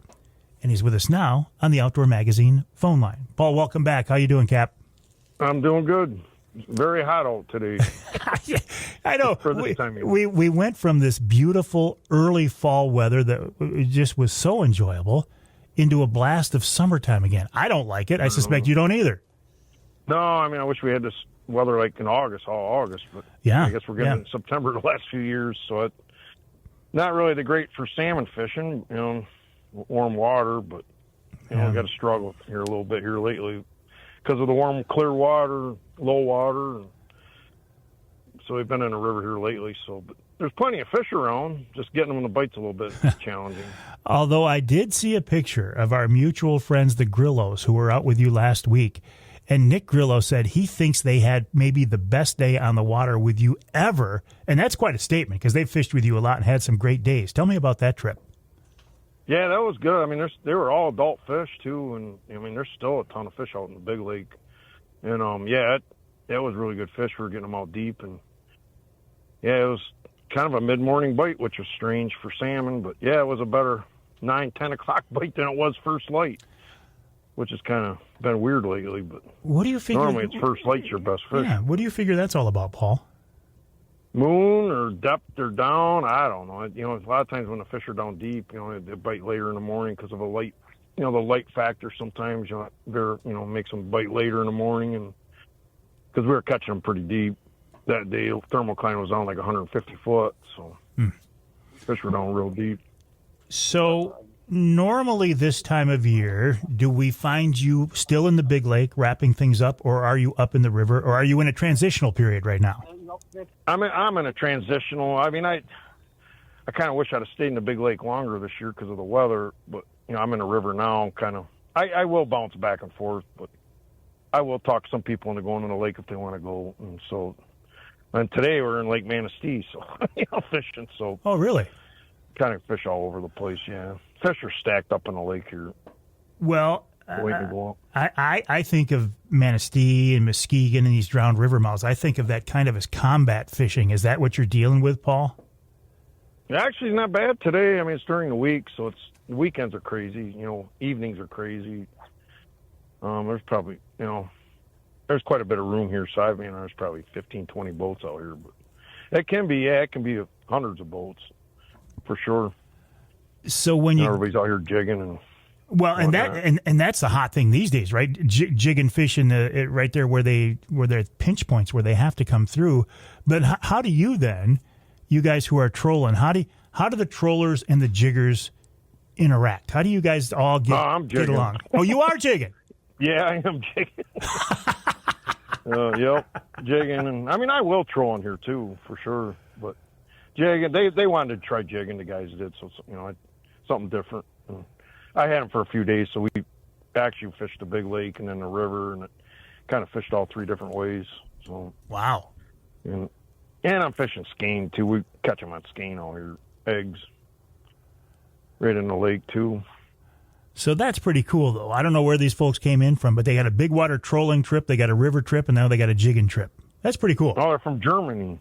And he's with us now on the Outdoor Magazine phone line. Paul, welcome back. How you doing, Cap? I'm doing good. Very hot out today. Yeah, I know. For this time of year. We went from this beautiful early fall weather that just was so enjoyable into a blast of summertime again. I don't like it. I suspect you don't either. No, I mean, I wish we had this weather like in August, all August. But yeah, I guess we're getting in September the last few years, so it's not really the great for salmon fishing, warm water, but, we got to struggle here a little bit here lately because of the warm, clear water, low water. So we've been in a river here lately, but there's plenty of fish around. Just getting them in the bites a little bit challenging. Although I did see a picture of our mutual friends, the Grillos, who were out with you last week. And Nick Grillo said he thinks they had maybe the best day on the water with you ever. And that's quite a statement because they've fished with you a lot and had some great days. Tell me about that trip. Yeah, that was good. I mean, they were all adult fish, too. And, I mean, there's still a ton of fish out in the big lake. And, that was really good fish. We were getting them out deep. And, yeah, it was kind of a mid-morning bite, which was strange for salmon. But, yeah, it was a better 9, 10 o'clock bite than it was first light, which has kind of been weird lately. But what do you figure? Normally it's first light's your best fish. Yeah, what do you figure that's all about, Paul? Moon or depth or down, I don't know. A lot of times when the fish are down deep, they bite later in the morning because of a light, the light factor sometimes, makes them bite later in the morning. And because we were catching them pretty deep that day, thermocline was down like 150 foot, so fish were down real deep. So normally this time of year, do we find you still in the big lake wrapping things up, or are you up in the river, or are you in a transitional period right now? I'm in a transitional. I mean, I kind of wish I'd have stayed in the big lake longer this year because of the weather, but I'm in a river now. I will bounce back and forth, but I will talk to some people into going in the lake if they want to go. And today we're in Lake Manistee, so fishing. So oh, really? Kind of fish all over the place. Yeah, fish are stacked up in the lake here. Well, I think of Manistee and Muskegon and these drowned river mouths. I think of that kind of as combat fishing. Is that what you're dealing with, Paul? Actually, it's not bad today. I mean, it's during the week, so the weekends are crazy. Evenings are crazy. There's probably, there's quite a bit of room here. So, there's probably 15, 20 boats out here. But it can be hundreds of boats for sure. So when everybody's out here jigging and. Well, and that's the hot thing these days, right? Jig and fish right there where they're pinch points where they have to come through. But how do you then, you guys who are trolling, how do the trollers and the jiggers interact? How do you guys all get along? Oh, you are jigging? Yeah, I am jigging. Yep, jigging, and I will troll in here too for sure. But jigging. They wanted to try jigging. The guys did, so something different. And I had them for a few days, so we actually fished the big lake and then the river, and it kind of fished all 3 different ways. So wow. And I'm fishing skein too. We catch them on skein all here, eggs, right in the lake too. So that's pretty cool, though. I don't know where these folks came in from, but they got a big water trolling trip, they got a river trip, and now they got a jigging trip. That's pretty cool. Oh, they're from Germany.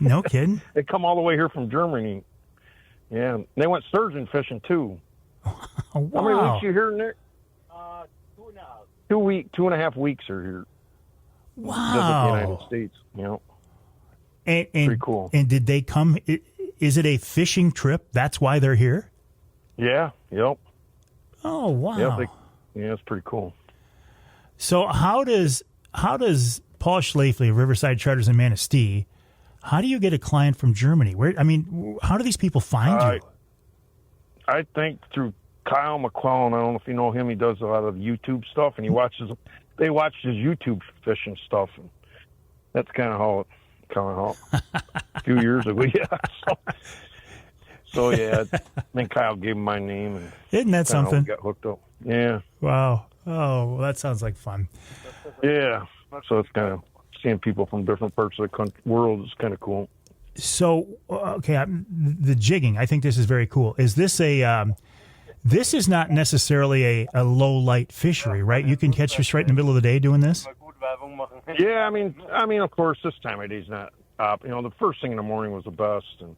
No kidding. They come all the way here from Germany. Yeah, they went sturgeon fishing too. Oh, wow. How many weeks you here, Nick? 2.5 weeks are here. Wow. Visit the United States. And pretty cool. And did they come? Is it a fishing trip? That's why they're here? Yeah. Yep. Oh, wow. Yeah, it's pretty cool. So how does Paul Schlafley of Riverside Charters in Manistee, how do you get a client from Germany? How do these people find you? I think through Kyle McClellan. I don't know if you know him. He does a lot of YouTube stuff, and they watch his YouTube fishing stuff, and that's kind of how a few years ago. Yeah. So yeah, I think Kyle gave him my name, and isn't that something? We got hooked up. Yeah. Wow. Oh, well, that sounds like fun. Yeah. So it's kind of seeing people from different parts of the world is kind of cool. So, okay, the jigging, I think this is very cool. Is this this is not necessarily a low light fishery, right? You can catch fish right in the middle of the day doing this? Yeah, I mean, of course, this time of day is not up. The first thing in the morning was the best, and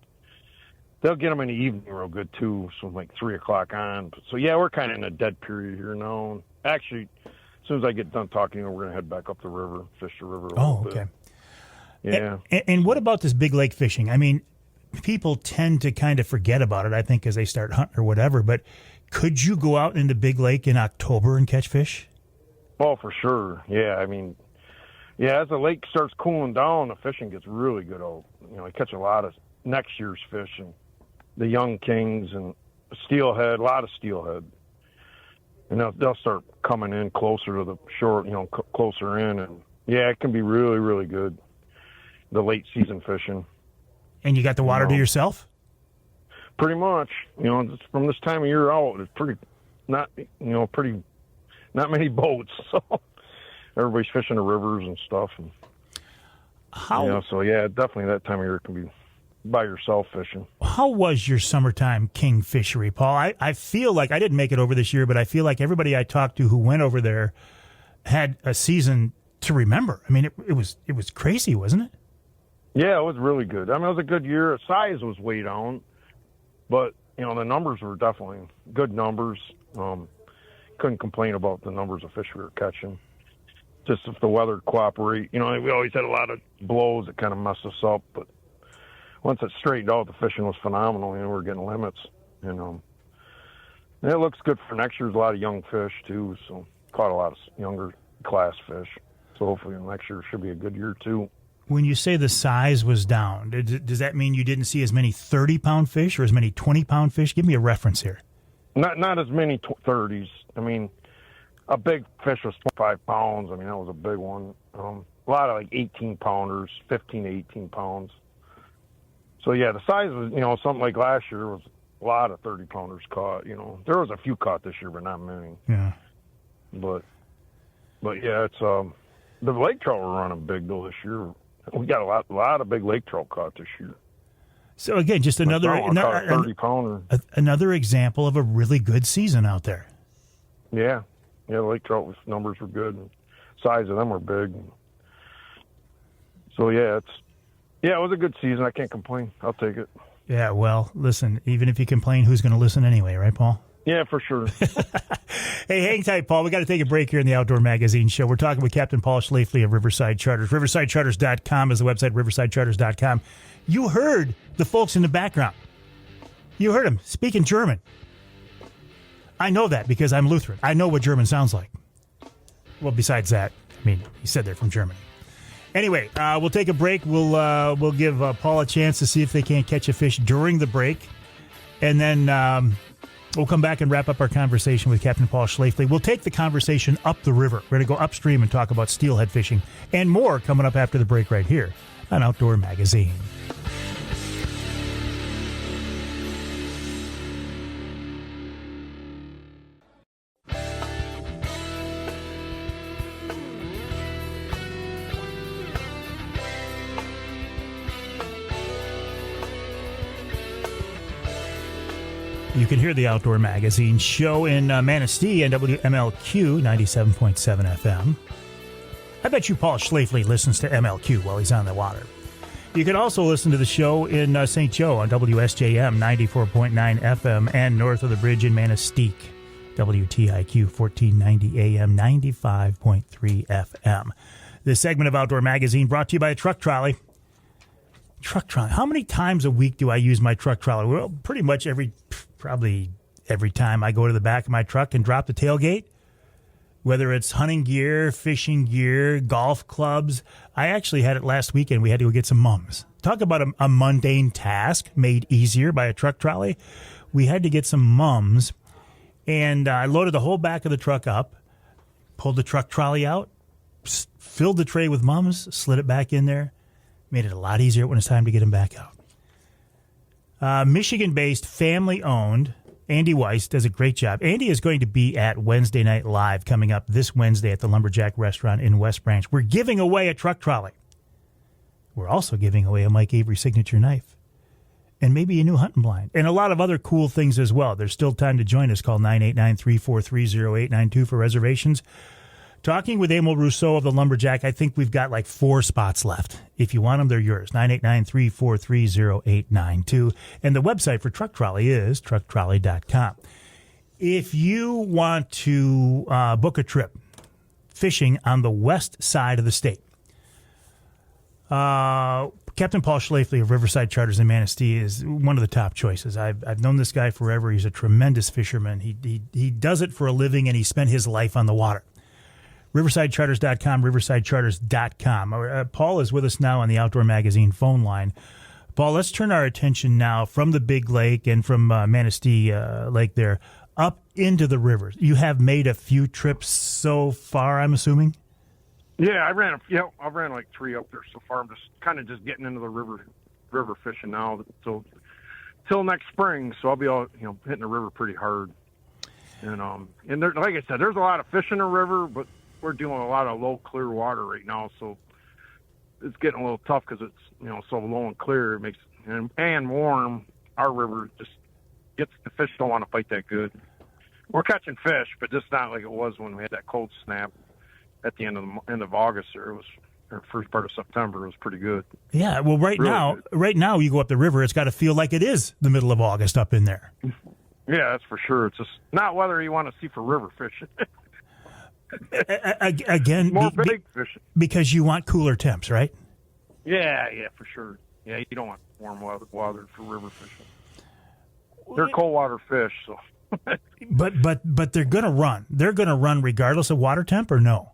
they'll get them in the evening real good too, so like 3 o'clock on. So yeah, we're kind of in a dead period here now. Actually, as soon as I get done talking, we're going to head back up the river, fish the river a little bit. Okay. Yeah. And what about this big lake fishing? I mean, people tend to kind of forget about it, I think, as they start hunting or whatever. But could you go out into Big Lake in October and catch fish? Oh, for sure. Yeah, I mean, as the lake starts cooling down, the fishing gets really good out. I catch a lot of next year's fish, and the young kings and steelhead, a lot of steelhead. And they'll start coming in closer to the shore, closer in. And, yeah, it can be really, really good, the late season fishing. And you got the water to yourself? Pretty much. It's from this time of year out, it's not many boats. So everybody's fishing the rivers and stuff. And, so, yeah, definitely that time of year can be by yourself fishing. How was your summertime king fishery, Paul? I feel like I didn't make it over this year, but I feel like everybody I talked to who went over there had a season to remember. I mean, it was crazy, wasn't it? Yeah, it was really good. I mean, it was a good year. Size was way down, but the numbers were definitely good numbers. Couldn't complain about the numbers of fish we were catching. Just if the weather cooperate, we always had a lot of blows that kind of messed us up, but once it straightened out, the fishing was phenomenal. We were getting limits. And it looks good for next year. There's a lot of young fish, too, so caught a lot of younger class fish. So hopefully next year should be a good year, too. When you say the size was down, does that mean you didn't see as many 30-pound fish or as many 20-pound fish? Give me a reference here. Not as many 30s. I mean, a big fish was 25 pounds. I mean, that was a big one. A lot of like 18-pounders, 15 to 18 pounds. So, yeah, the size was, something like last year was a lot of 30-pounders caught, There was a few caught this year, but not many. Yeah. But yeah, it's the lake trout were running big, though, this year. We got a lot of big lake trout caught this year. So, again, just another 30-pounder. Another example of a really good season out there. Yeah. Yeah, the lake trout numbers were good. And size of them were big. So, yeah, it was a good season. I can't complain. I'll take it. Yeah, well, listen, even if you complain, who's going to listen anyway, right, Paul? Yeah, for sure. Hey, hang tight, Paul. We got to take a break here in the Outdoor Magazine Show. We're talking with Captain Paul Schlafley of Riverside Charters. RiversideCharters.com is the website, RiversideCharters.com. You heard the folks in the background. You heard them speaking German. I know that because I'm Lutheran. I know what German sounds like. Well, besides that, I mean, he said they're from Germany. Anyway, we'll take a break. We'll give Paul a chance to see if they can't catch a fish during the break. And then we'll come back and wrap up our conversation with Captain Paul Schlafley. We'll take the conversation up the river. We're going to go upstream and talk about steelhead fishing and more coming up after the break right here on Outdoor Magazine. You can hear the Outdoor Magazine show in Manistee and WMLQ 97.7 FM. I bet you Paul Schlafley listens to MLQ while he's on the water. You can also listen to the show in St. Joe on WSJM 94.9 FM and north of the bridge in Manistee, WTIQ 1490 AM 95.3 FM. This segment of Outdoor Magazine brought to you by a truck trolley. Truck trolley. How many times a week do I use my truck trolley? Well, pretty much probably every time I go to the back of my truck and drop the tailgate. Whether it's hunting gear, fishing gear, golf clubs. I actually had it last weekend. We had to go get some mums. Talk about a mundane task made easier by a truck trolley. We had to get some mums, and I loaded the whole back of the truck up, pulled the truck trolley out, filled the tray with mums, slid it back in there. Made it a lot easier when it's time to get them back out. Michigan-based, family-owned, Andy Weiss does a great job. Andy is going to be at Wednesday Night Live coming up this Wednesday at the Lumberjack Restaurant in West Branch. We're giving away a truck trolley. We're also giving away a Mike Avery signature knife and maybe a new hunting blind and a lot of other cool things as well. There's still time to join us. Call 989-343-0892 for reservations. Talking with Emil Rousseau of the Lumberjack, I think we've got like 4 spots left. If you want them, they're yours. 989-343-0892. And the website for Truck Trolley is trucktrolley.com. If you want to book a trip fishing on the west side of the state, Captain Paul Schlafley of Riverside Charters in Manistee is one of the top choices. I've known this guy forever. He's a tremendous fisherman. He does it for a living, and he spent his life on the water. RiversideCharters.com, RiversideCharters.com. Paul is with us now on the Outdoor Magazine phone line. Paul, let's turn our attention now from the Big Lake and from Manistee Lake there up into the rivers. You have made a few trips so far, I'm assuming? Yeah, I've ran like 3 up there so far. I'm just getting into the river fishing now till next spring. So I'll be hitting the river pretty hard. And there, like I said, there's a lot of fish in the river, but we're doing a lot of low, clear water right now, so it's getting a little tough because it's so low and clear. It makes and warm. Our river just gets the fish don't want to fight that good. We're catching fish, but just not like it was when we had that cold snap at the end of August. Or first part of September. It was pretty good. Yeah, well, right now you go up the river, it's got to feel like it is the middle of August up in there. Yeah, that's for sure. It's just not weather you want to see for river fishing. Again, more big fishing. Because you want cooler temps, right? Yeah, for sure. Yeah, you don't want warm water for river fishing. They're cold water fish, so. but they're gonna run. They're gonna run regardless of water temp, or no?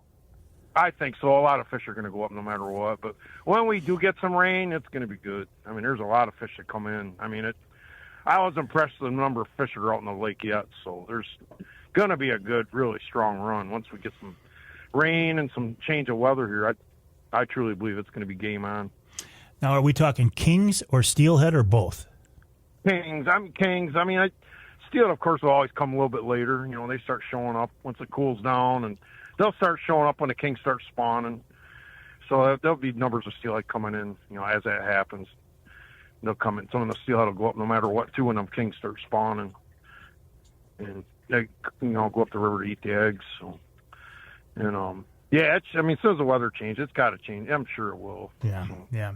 I think so. A lot of fish are going to go up no matter what. But when we do get some rain, it's going to be good. I mean, there's a lot of fish that come in. I mean, I was impressed with the number of fish that are out in the lake yet. So there's going to be a good, really strong run once we get some rain and some change of weather here. I truly believe it's going to be game on. Now, are we talking kings or steelhead or both? Kings. I mean, steelhead, of course, will always come a little bit later. You know, they start showing up once it cools down, and they'll start showing up when the kings start spawning. So there'll be numbers of steelhead coming in, you know, as that happens. They'll come in. Some of the steelhead will go up no matter what, too, when them kings start spawning. And they, go up the river to eat the eggs. So, yeah, as soon as the weather changes, it's got to change. I'm sure it will. Yeah, yeah.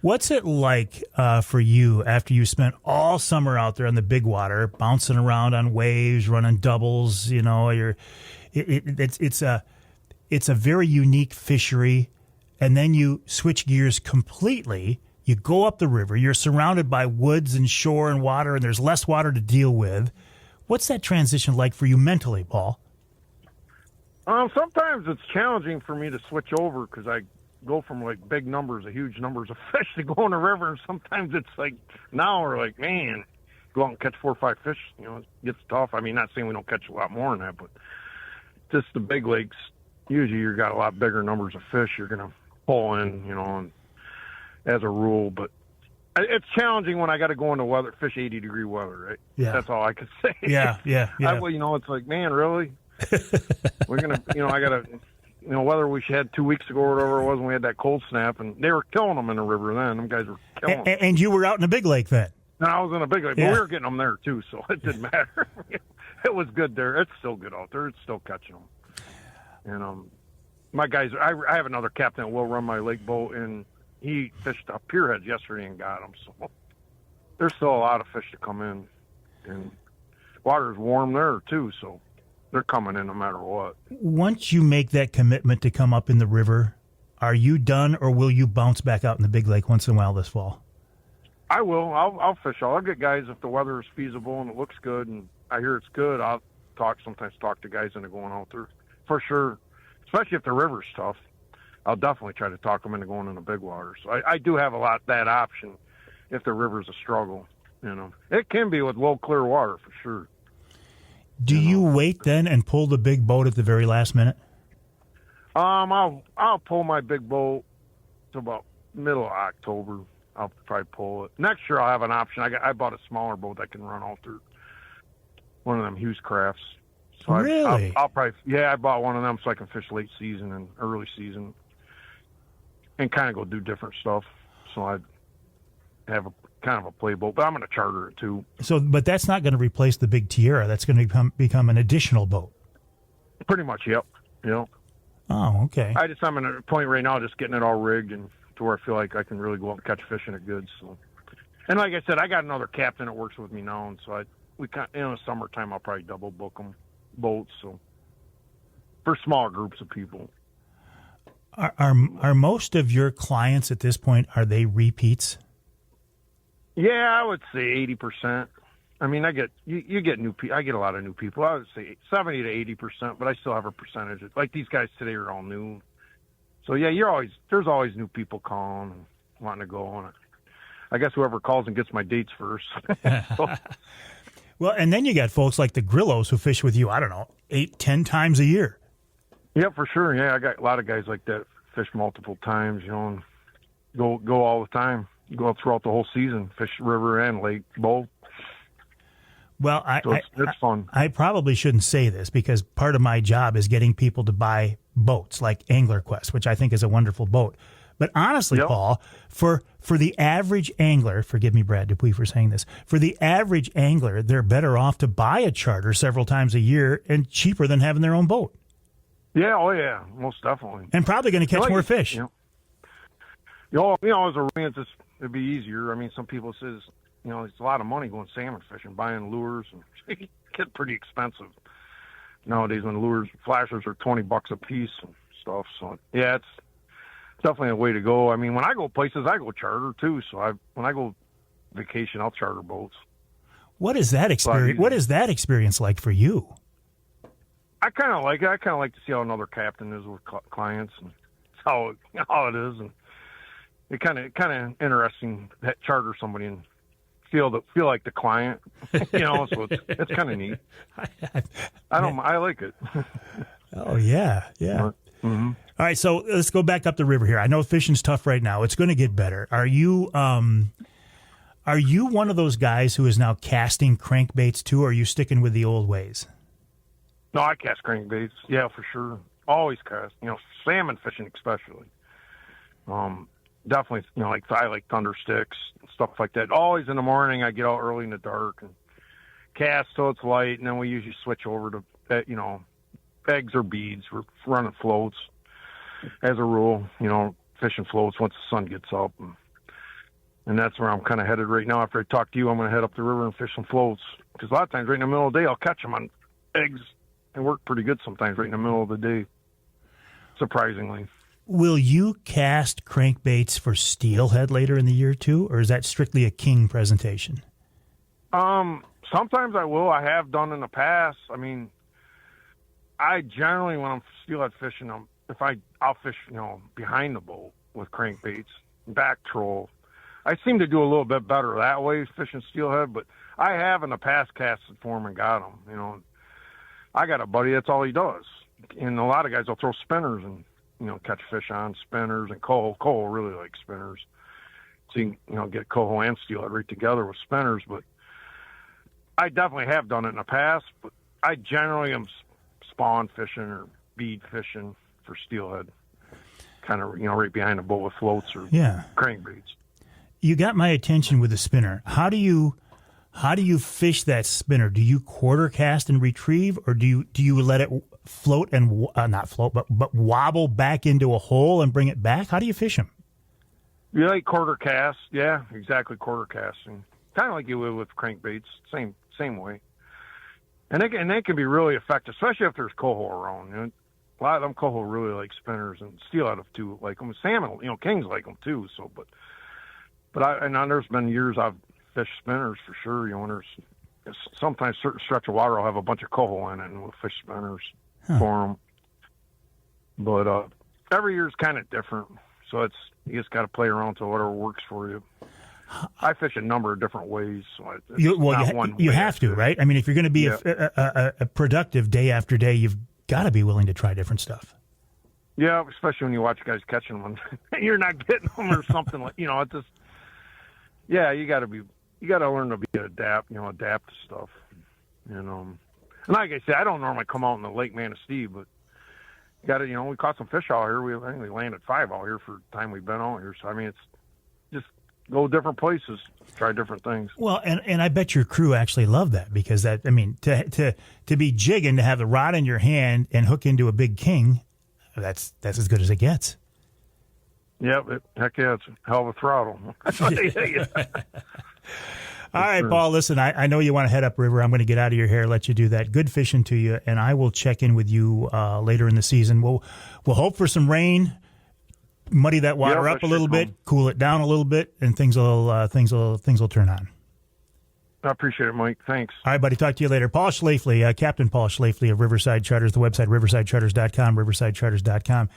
What's it like for you after you spent all summer out there on the big water, bouncing around on waves, running doubles? You know, it's a very unique fishery, and then you switch gears completely. You go up the river. You're surrounded by woods and shore and water, and there's less water to deal with. What's that transition like for you mentally, Paul? Sometimes it's challenging for me to switch over because I go from like huge numbers of fish to go in the river, and sometimes it's like now we're like, man, go out and catch 4 or 5 fish. You know, it gets tough. I mean, not saying we don't catch a lot more than that, but just the big lakes, usually you've got a lot bigger numbers of fish you're going to pull in, and as a rule. But it's challenging when I got to go into weather, fish 80-degree weather, right? Yeah. That's all I can say. Yeah. It's like, man, really? We're going to, I got to, whether we had 2 weeks ago or whatever it was when we had that cold snap, and they were killing them in the river then. Them guys were killing them. And you were out in the big lake then? No, I was in a big lake, but we were getting them there too, so it didn't matter. It was good there. It's still good out there. It's still catching them. And my guys, I have another captain that will run my lake boat, and he fished a pierhead yesterday and got them. So there's still a lot of fish to come in, and water's warm there too, so they're coming in no matter what. Once you make that commitment to come up in the river, are you done, or will you bounce back out in the big lake once in a while this fall? I will. I'll fish. I'll get guys if the weather is feasible and it looks good, and I hear it's good. I'll sometimes talk to guys into going out there for sure. Especially if the river's tough, I'll definitely try to talk them into going in the big water. So I do have that option if the river's a struggle. It can be with low, clear water for sure. Do you wait then and pull the big boat at the very last minute? I'll pull my big boat to about middle of October. I'll probably pull it. Next year I'll have an option. I bought a smaller boat that can run out through one of them Hughes crafts. So really? I'll probably, I bought one of them so I can fish late season and early season and kind of go do different stuff. So I have a kind of a play boat, but I'm going to charter it too. So, but that's not going to replace the big Tierra. That's going to become an additional boat. Pretty much, yep. Oh, okay. I'm at a point right now just getting it all rigged and to where I feel like I can really go out and catch fish in it good. So, and like I said, I got another captain that works with me now, and so in the summertime I'll probably double book them boats. So for smaller groups of people. Are most of your clients at this point, are they repeats? Yeah, I would say 80%. I mean, I get new people. I get a lot of new people. I would say 70 to 80%, but I still have a percentage. Like these guys today are all new. So yeah, there's always new people calling and wanting to go on it. I guess whoever calls and gets my dates first. Well, and then you got folks like the Grillos who fish with you, I don't know, 8-10 times a year. Yeah, for sure. Yeah, I got a lot of guys like that fish multiple times, and go all the time. Go out throughout the whole season, fish river and lake both. Well, it's fun. I probably shouldn't say this because part of my job is getting people to buy boats like Angler Quest, which I think is a wonderful boat. But honestly, Paul, for the average angler, forgive me, Brad Dupuis, for saying this, for the average angler, they're better off to buy a charter several times a year and cheaper than having their own boat. Yeah, oh yeah, most definitely. And probably going to catch more fish. As a ring, it'd be easier. I mean, some people says, it's a lot of money going salmon fishing, buying lures, and it get pretty expensive nowadays when lures, flashers are $20 a piece and stuff. So yeah, it's definitely a way to go. I mean, when I go places, I go charter too. So when I go vacation, I'll charter boats. What is that experience? What is that experience like for you? I kind of like it. I kind of like to see how another captain is with clients and how it is, and it kind of interesting to charter somebody and feel like the client, So it's kind of neat. I like it. Oh yeah. Mm-hmm. All right, so let's go back up the river here. I know fishing's tough right now. It's going to get better. Are you one of those guys who is now casting crankbaits too, or are you sticking with the old ways? No, I cast crankbaits. Yeah, for sure. Always cast. Salmon fishing especially. Definitely. I like thunder sticks and stuff like that. Always in the morning. I get out early in the dark and cast so it's light, and then we usually switch over to eggs or beads. We're running floats as a rule. Fishing floats once the sun gets up, and that's where I'm kind of headed right now. After I talk to you, I'm going to head up the river and fish some floats because a lot of times right in the middle of the day I'll catch them on eggs. They work pretty good sometimes right in the middle of the day, surprisingly. Will you cast crankbaits for steelhead later in the year too, or is that strictly a king presentation? Sometimes I will. I have done in the past. I mean, I generally, when I'm steelhead fishing, I'll fish, behind the boat with crankbaits, back troll. I seem to do a little bit better that way fishing steelhead, but I have in the past casted for them and got them. I got a buddy, that's all he does. And a lot of guys will throw spinners and, catch fish on spinners and coho. Coho really likes spinners. So you can, get coho and steelhead right together with spinners. But I definitely have done it in the past, but I generally am spawn fishing or bead fishing for steelhead. Kind of, right behind the boat with floats or crankbaits. you got my attention with the spinner. How do you fish that spinner? Do you quarter cast and retrieve, or do you let it float and not float, but wobble back into a hole and bring it back? How do you fish them? You like quarter cast? Yeah, exactly, quarter casting. Kind of like you would with crankbaits, same way. And they can be really effective, especially if there's coho around. You know, a lot of them coho really like spinners, and steelhead too like them. Salmon, kings like them too. So, but there's been years I've fished spinners for sure. There's sometimes certain stretch of water will have a bunch of coho in it, and we'll fish spinners for them. But every year is kind of different, so you just got to play around to whatever works for you. I fish a number of different ways. So you have to, right? I mean, if you're going to be a productive day after day, you've got to be willing to try different stuff. Yeah, especially when you watch guys catching them and you're not getting them or something like, it's just, you got to learn to adapt to stuff. And like I said, I don't normally come out in the Lake Manistee, but we caught some fish out here. I think we landed 5 out here for the time we've been out here. So, I mean, it's just go different places, try different things. Well, and I bet your crew actually love that, because to be jigging, to have the rod in your hand and hook into a big king, that's as good as it gets. Yep, heck yeah, it's a hell of a throttle. All right, Paul, listen, I know you want to head upriver. I'm going to get out of your hair, let you do that. Good fishing to you, and I will check in with you later in the season. We'll hope for some rain, muddy that water up a little bit, cool it down a little bit, and things will turn on. I appreciate it, Mike. Thanks. All right, buddy. Talk to you later. Paul Schlafley, Captain Paul Schlafley of Riverside Charters, the website riversidecharters.com, riversidecharters.com.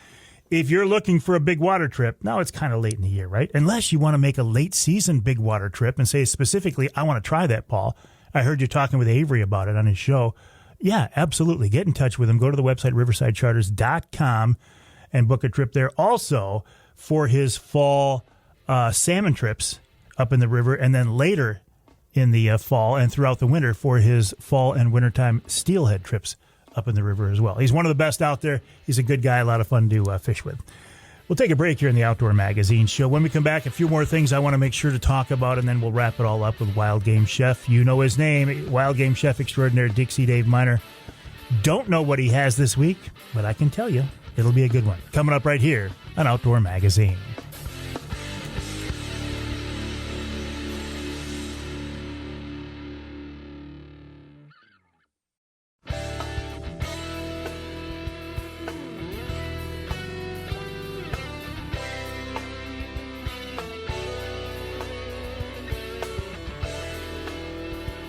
If you're looking for a big water trip, now it's kind of late in the year, right? Unless you want to make a late season big water trip and say specifically, I want to try that, Paul. I heard you talking with Avery about it on his show. Yeah, absolutely. Get in touch with him. Go to the website riversidecharters.com and book a trip there. Also, for his fall salmon trips up in the river, and then later in the fall and throughout the winter for his fall and wintertime steelhead trips up in the river as well. He's one of the best out there. He's a good guy, a lot of fun to fish with. We'll take a break here in the Outdoor Magazine show. When we come back, a few more things I want to make sure to talk about, and then we'll wrap it all up with Wild Game Chef. You know his name, Wild Game Chef Extraordinaire Dixie Dave Minar. Don't know what he has this week, but I can tell you it'll be a good one. Coming up right here on Outdoor Magazine.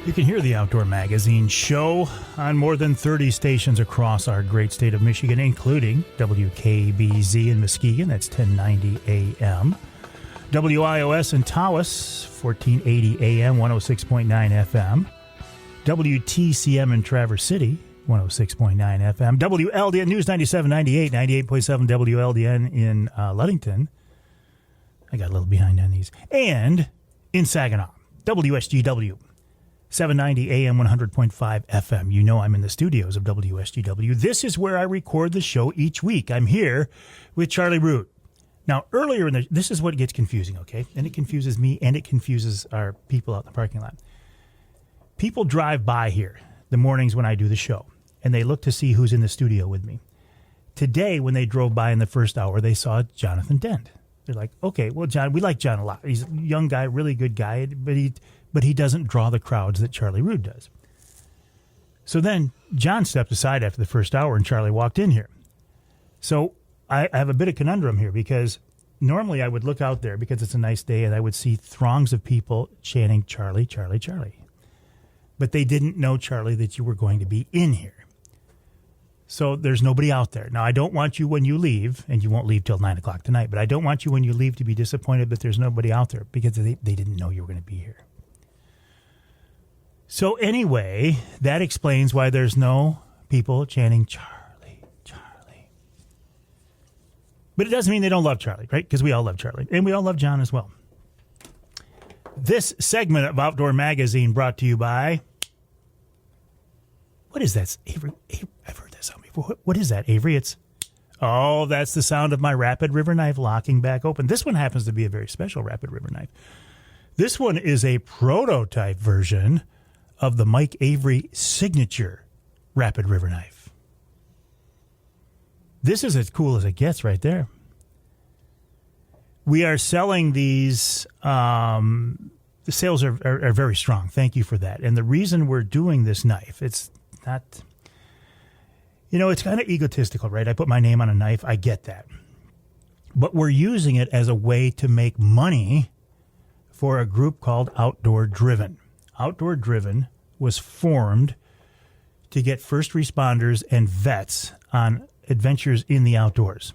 You can hear the Outdoor Magazine show on more than 30 stations across our great state of Michigan, including WKBZ in Muskegon, that's 1090 AM. WIOS in Tawas, 1480 AM, 106.9 FM. WTCM in Traverse City, 106.9 FM. WLDN News 97.98, 98.7 WLDN in Ludington. I got a little behind on these. And in Saginaw, WSGW. 790 AM, 100.5 FM. You know I'm in the studios of WSGW. This is where I record the show each week. I'm here with Charlie Root. Now, earlier this is what gets confusing, okay? And it confuses me, and it confuses our people out in the parking lot. People drive by here the mornings when I do the show, and they look to see who's in the studio with me. Today, when they drove by in the first hour, they saw Jonathan Dent. They're like, okay, well, John, we like John a lot. He's a young guy, really good guy, but he doesn't draw the crowds that Charlie Root does. So then John stepped aside after the first hour, and Charlie walked in here. So I have a bit of conundrum here, because normally I would look out there because it's a nice day, and I would see throngs of people chanting, Charlie, Charlie, Charlie. But they didn't know, Charlie, that you were going to be in here. So there's nobody out there. Now, I don't want you when you leave, and you won't leave till 9 o'clock tonight, but I don't want you when you leave to be disappointed that there's nobody out there, because they didn't know you were going to be here. So anyway, that explains why there's no people chanting, Charlie, Charlie. But it doesn't mean they don't love Charlie, right? Because we all love Charlie, and we all love John as well. This segment of Outdoor Magazine brought to you by... What is that? Avery, I've heard that sound before. What is that, Avery? It's Oh, that's the sound of my Rapid River knife locking back open. This one happens to be a very special Rapid River knife. This one is a prototype version of the Mike Avery signature Rapid River knife. This is as cool as it gets right there. We are selling these. The sales are very strong. Thank you for that. And the reason we're doing this knife, it's not, it's kind of egotistical, right? I put my name on a knife. I get that. But we're using it as a way to make money for a group called Outdoor Driven. Outdoor Driven was formed to get first responders and vets on adventures in the outdoors.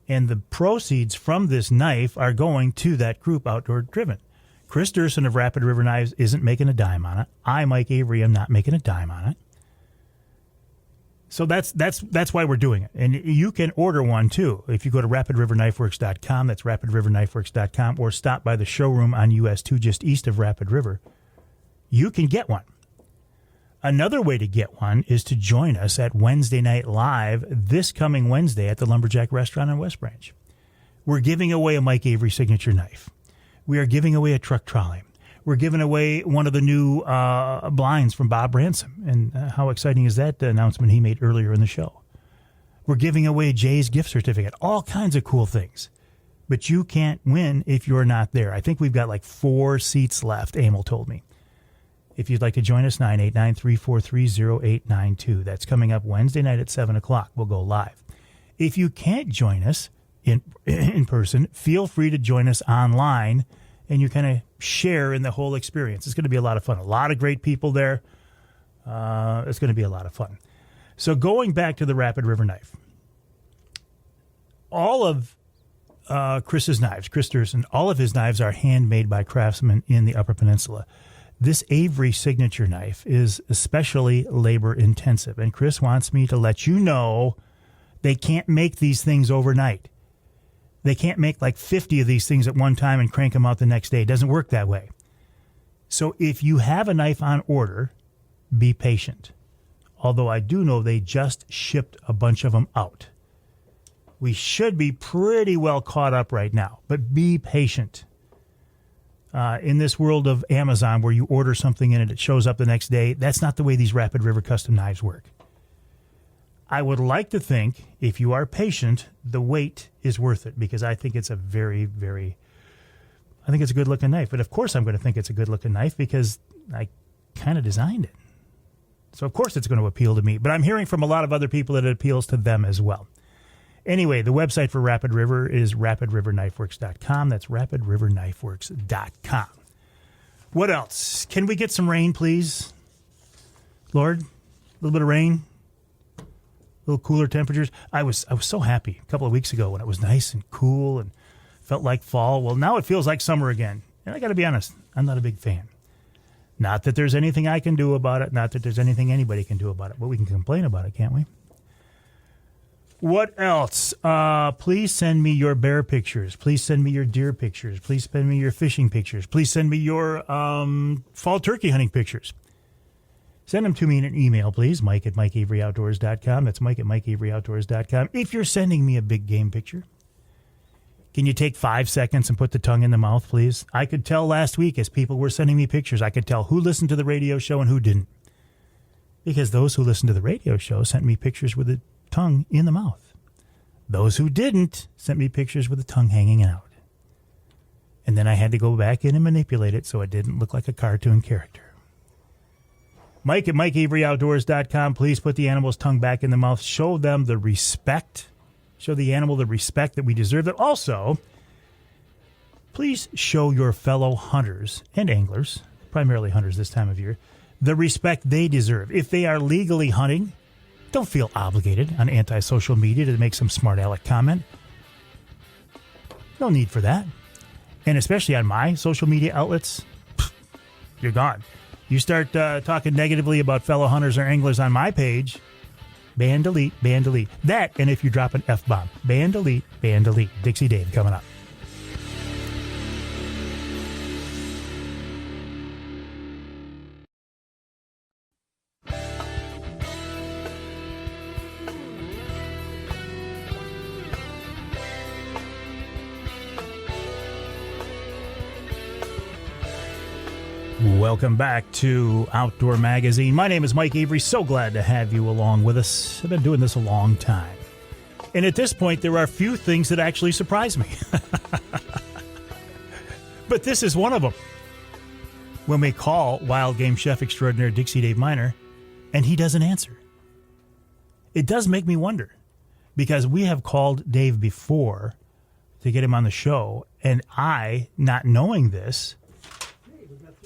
And the proceeds from this knife are going to that group, Outdoor Driven. Chris Durson of Rapid River Knives isn't making a dime on it. I, Mike Avery, am not making a dime on it. So that's why we're doing it. And you can order one, too. If you go to rapidriverknifeworks.com, that's rapidriverknifeworks.com, or stop by the showroom on US 2 just east of Rapid River, you can get one. Another way to get one is to join us at Wednesday Night Live this coming Wednesday at the Lumberjack Restaurant in West Branch. We're giving away a Mike Avery signature knife. We are giving away a truck trolley. We're giving away one of the new blinds from Bob Ransom. And how exciting is that, the announcement he made earlier in the show? We're giving away Jay's gift certificate. All kinds of cool things. But you can't win if you're not there. I think we've got like 4 seats left, Emil told me. If you'd like to join us, 989-343-0892. That's coming up Wednesday night at 7 o'clock. We'll go live. If you can't join us in person, feel free to join us online, and you kind of share in the whole experience. It's going to be a lot of fun. A lot of great people there. It's going to be a lot of fun. So going back to the Rapid River knife, all of Chris's knives, Chris Durson, all of his knives are handmade by craftsmen in the Upper Peninsula. This Avery signature knife is especially labor intensive, and Chris wants me to let you know they can't make these things overnight. They can't make like 50 of these things at one time and crank them out the next day. It doesn't work that way. So if you have a knife on order, be patient. Although I do know they just shipped a bunch of them out. We should be pretty well caught up right now, but be patient. In this world of Amazon where you order something and it shows up the next day, that's not the way these Rapid River custom knives work. I would like to think, if you are patient, the wait is worth it, because I think it's a very, very, I think it's a good-looking knife. But of course I'm going to think it's a good-looking knife because I kind of designed it. So of course it's going to appeal to me. But I'm hearing from a lot of other people that it appeals to them as well. Anyway, the website for Rapid River is rapidriverknifeworks.com. That's rapidriverknifeworks.com. What else? Can we get some rain, please? Lord, a little bit of rain? A little cooler temperatures? I was so happy a couple of weeks ago when it was nice and cool and felt like fall. Well, now it feels like summer again. And I got to be honest, I'm not a big fan. Not that there's anything I can do about it. Not that there's anything anybody can do about it. But we can complain about it, can't we? What else? Please send me your bear pictures. Please send me your deer pictures. Please send me your fishing pictures. Please send me your fall turkey hunting pictures. Send them to me in an email, please. Mike at MikeAveryOutdoors.com. That's Mike at MikeAveryOutdoors.com. If you're sending me a big game picture, can you take 5 seconds and put the tongue in the mouth, please? I could tell last week as people were sending me pictures, I could tell who listened to the radio show and who didn't. Because those who listened to the radio show sent me pictures with the tongue in the mouth. Those who didn't sent me pictures with the tongue hanging out. And then I had to go back in and manipulate it so it didn't look like a cartoon character. Mike at MikeAveryOutdoors.com. Please put the animal's tongue back in the mouth. Show them the respect. Show the animal the respect that we deserve. That also, please show your fellow hunters and anglers, primarily hunters this time of year, the respect they deserve. If they are legally hunting, don't feel obligated on anti-social media to make some smart aleck comment. No need for that. And especially on my social media outlets, you're gone. You start talking negatively about fellow hunters or anglers on my page, ban, delete, ban, delete. That, and if you drop an F-bomb, ban, delete, ban, delete. Dixie Dave coming up. Welcome back to Outdoor Magazine. My name is Mike Avery. So glad to have you along with us. I've been doing this a long time. And at this point, there are few things that actually surprise me. But this is one of them. When we call wild game chef extraordinaire Dixie Dave Minar, and he doesn't answer. It does make me wonder, because we have called Dave before to get him on the show, and I, not knowing this...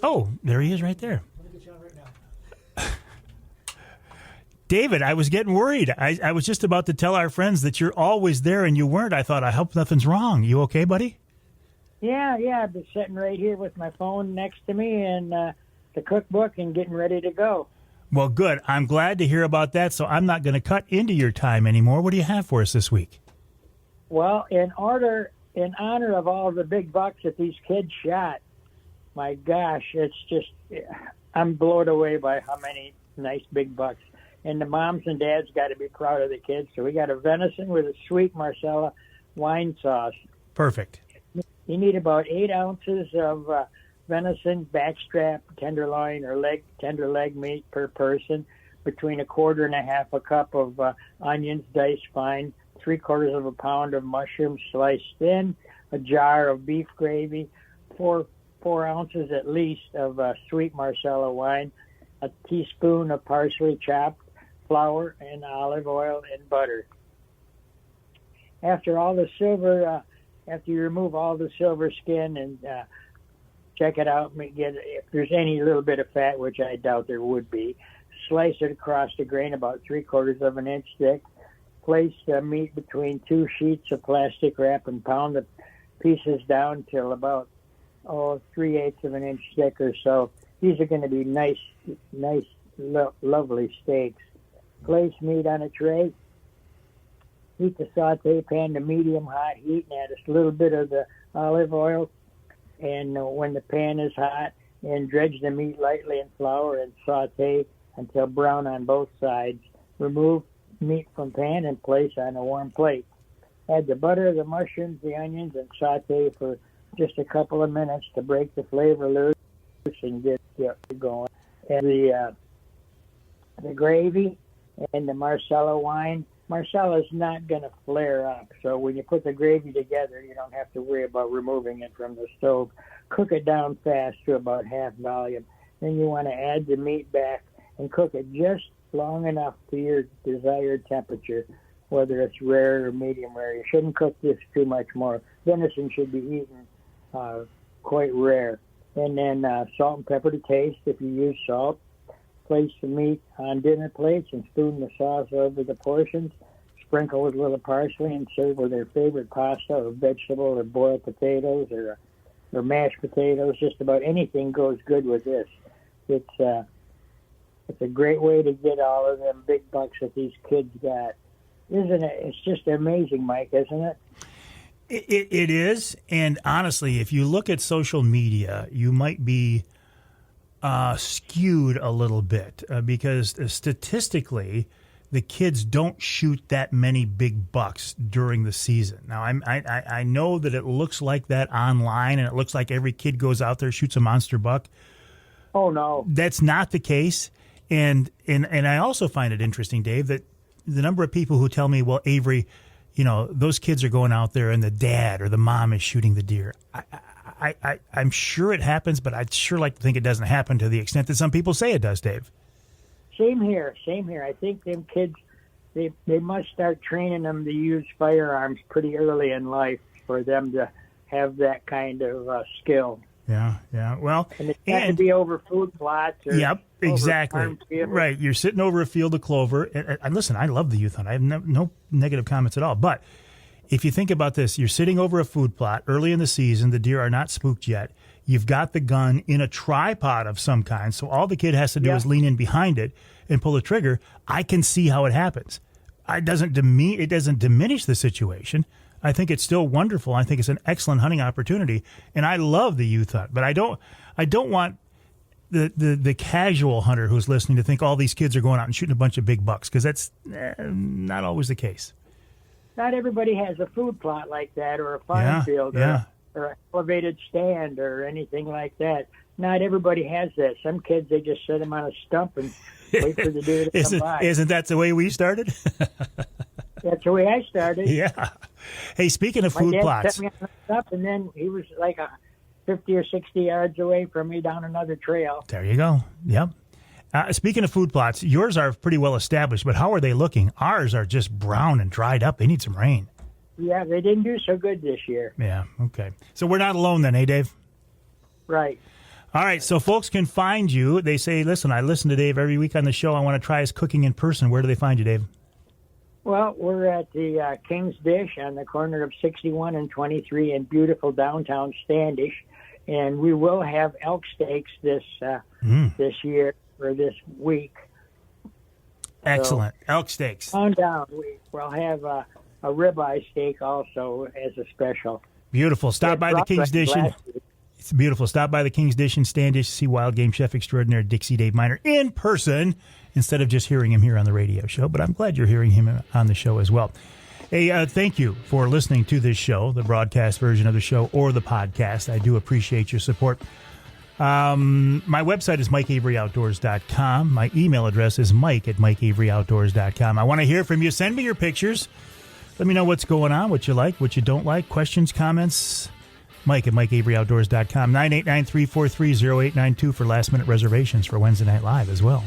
Oh, there he is right there. David, I was getting worried. I was just about to tell our friends that you're always there, and you weren't. I thought, I hope nothing's wrong. You okay, buddy? Yeah, I've been sitting right here with my phone next to me and the cookbook and getting ready to go. Well, good. I'm glad to hear about that, so I'm not going to cut into your time anymore. What do you have for us this week? Well, in honor of all the big bucks that these kids shot, my gosh, it's just, I'm blown away by how many nice big bucks. And the moms and dads got to be proud of the kids. So we got a venison with a sweet Marsala wine sauce. Perfect. You need about 8 ounces of venison, backstrap, tenderloin, or tender leg meat per person, between 1/4 and 1/2 cup of onions diced fine, 3/4 pound of mushrooms sliced thin, a jar of beef gravy, 4 ounces at least of sweet Marsala wine, a teaspoon of parsley chopped, flour, and olive oil and butter. After you remove all the silver skin and check it out, if there's any little bit of fat, which I doubt there would be, slice it across the grain about 3/4 inch thick. Place the meat between 2 sheets of plastic wrap and pound the pieces down till about 3/8 inch thick or so. These are going to be nice, lovely steaks. Place meat on a tray. Heat the saute pan to medium hot heat and add a little bit of the olive oil. And when the pan is hot, and dredge the meat lightly in flour and saute until brown on both sides. Remove meat from pan and place on a warm plate. Add the butter, the mushrooms, the onions, and saute for just a couple of minutes to break the flavor loose and get going. And the gravy and the Marsala wine. Marsala is not going to flare up, so when you put the gravy together, you don't have to worry about removing it from the stove. Cook it down fast to about half volume. Then you want to add the meat back and cook it just long enough to your desired temperature, whether it's rare or medium rare. You shouldn't cook this too much more. Venison should be eaten quite rare. And then salt and pepper to taste if you use salt. Place the meat on dinner plates and spoon the sauce over the portions. Sprinkle with a little parsley and serve with their favorite pasta or vegetable or boiled potatoes or mashed potatoes. Just about anything goes good with this. It's a great way to get all of them big bucks that these kids got. Isn't it? It's just amazing, Mike, isn't it? It is. And honestly, if you look at social media, you might be skewed a little bit because statistically, the kids don't shoot that many big bucks during the season. Now, I know that it looks like that online, and it looks like every kid goes out there, shoots a monster buck. Oh, no. That's not the case. And I also find it interesting, Dave, that the number of people who tell me, well, Avery, those kids are going out there and the dad or the mom is shooting the deer. I'm sure it happens, but I'd sure like to think it doesn't happen to the extent that some people say it does, Dave. Same here. I think them kids, they must start training them to use firearms pretty early in life for them to have that kind of skill. Yeah. Well, and it's got to be over food plots. Or yep, exactly. Right. You're sitting over a field of clover. And listen, I love the youth hunt. I have no negative comments at all. But if you think about this, you're sitting over a food plot early in the season. The deer are not spooked yet. You've got the gun in a tripod of some kind, so all the kid has to do is lean in behind it and pull the trigger. I can see how it happens. It doesn't diminish the situation. I think it's still wonderful. I think it's an excellent hunting opportunity, and I love the youth hunt. But I don't want the casual hunter who's listening to think all these kids are going out and shooting a bunch of big bucks, because that's not always the case. Not everybody has a food plot like that, or a farm field, or an elevated stand, or anything like that. not everybody has that. Some kids, they just set them on a stump and wait for the deer to come by. Isn't that the way we started? That's the way I started. Yeah. Hey, speaking of My food dad plots. set me on a stump, and then he was like 50 or 60 yards away from me down another trail. There you go. Yep. Speaking of food plots, yours are pretty well established, but how are they looking? Ours are just brown and dried up. They need some rain. Yeah, they didn't do so good this year. Yeah, okay. So we're not alone then, eh, Dave? Right. All right, so folks can find you. They say, listen, I listen to Dave every week on the show. I want to try his cooking in person. Where do they find you, Dave? Well, we're at the King's Dish on the corner of 61 and 23 in beautiful downtown Standish. And we will have elk steaks this year or this week. Excellent. So, elk steaks. On down. We'll have a ribeye steak also as a special. Beautiful. Stop by the King's Dish. It's beautiful. Stop by the King's Dish in Standish. See wild game chef extraordinaire Dixie Dave Minar in person instead of just hearing him here on the radio show. But I'm glad you're hearing him on the show as well. Hey, thank you for listening to this show, the broadcast version of the show or the podcast. I do appreciate your support. My website is MikeAveryOutdoors.com. My email address is Mike@MikeAveryOutdoors.com. I want to hear from you. Send me your pictures. Let me know what's going on, what you like, what you don't like, questions, comments. Mike@MikeAveryOutdoors.com. 989-343-0892 for last-minute reservations for Wednesday Night Live as well.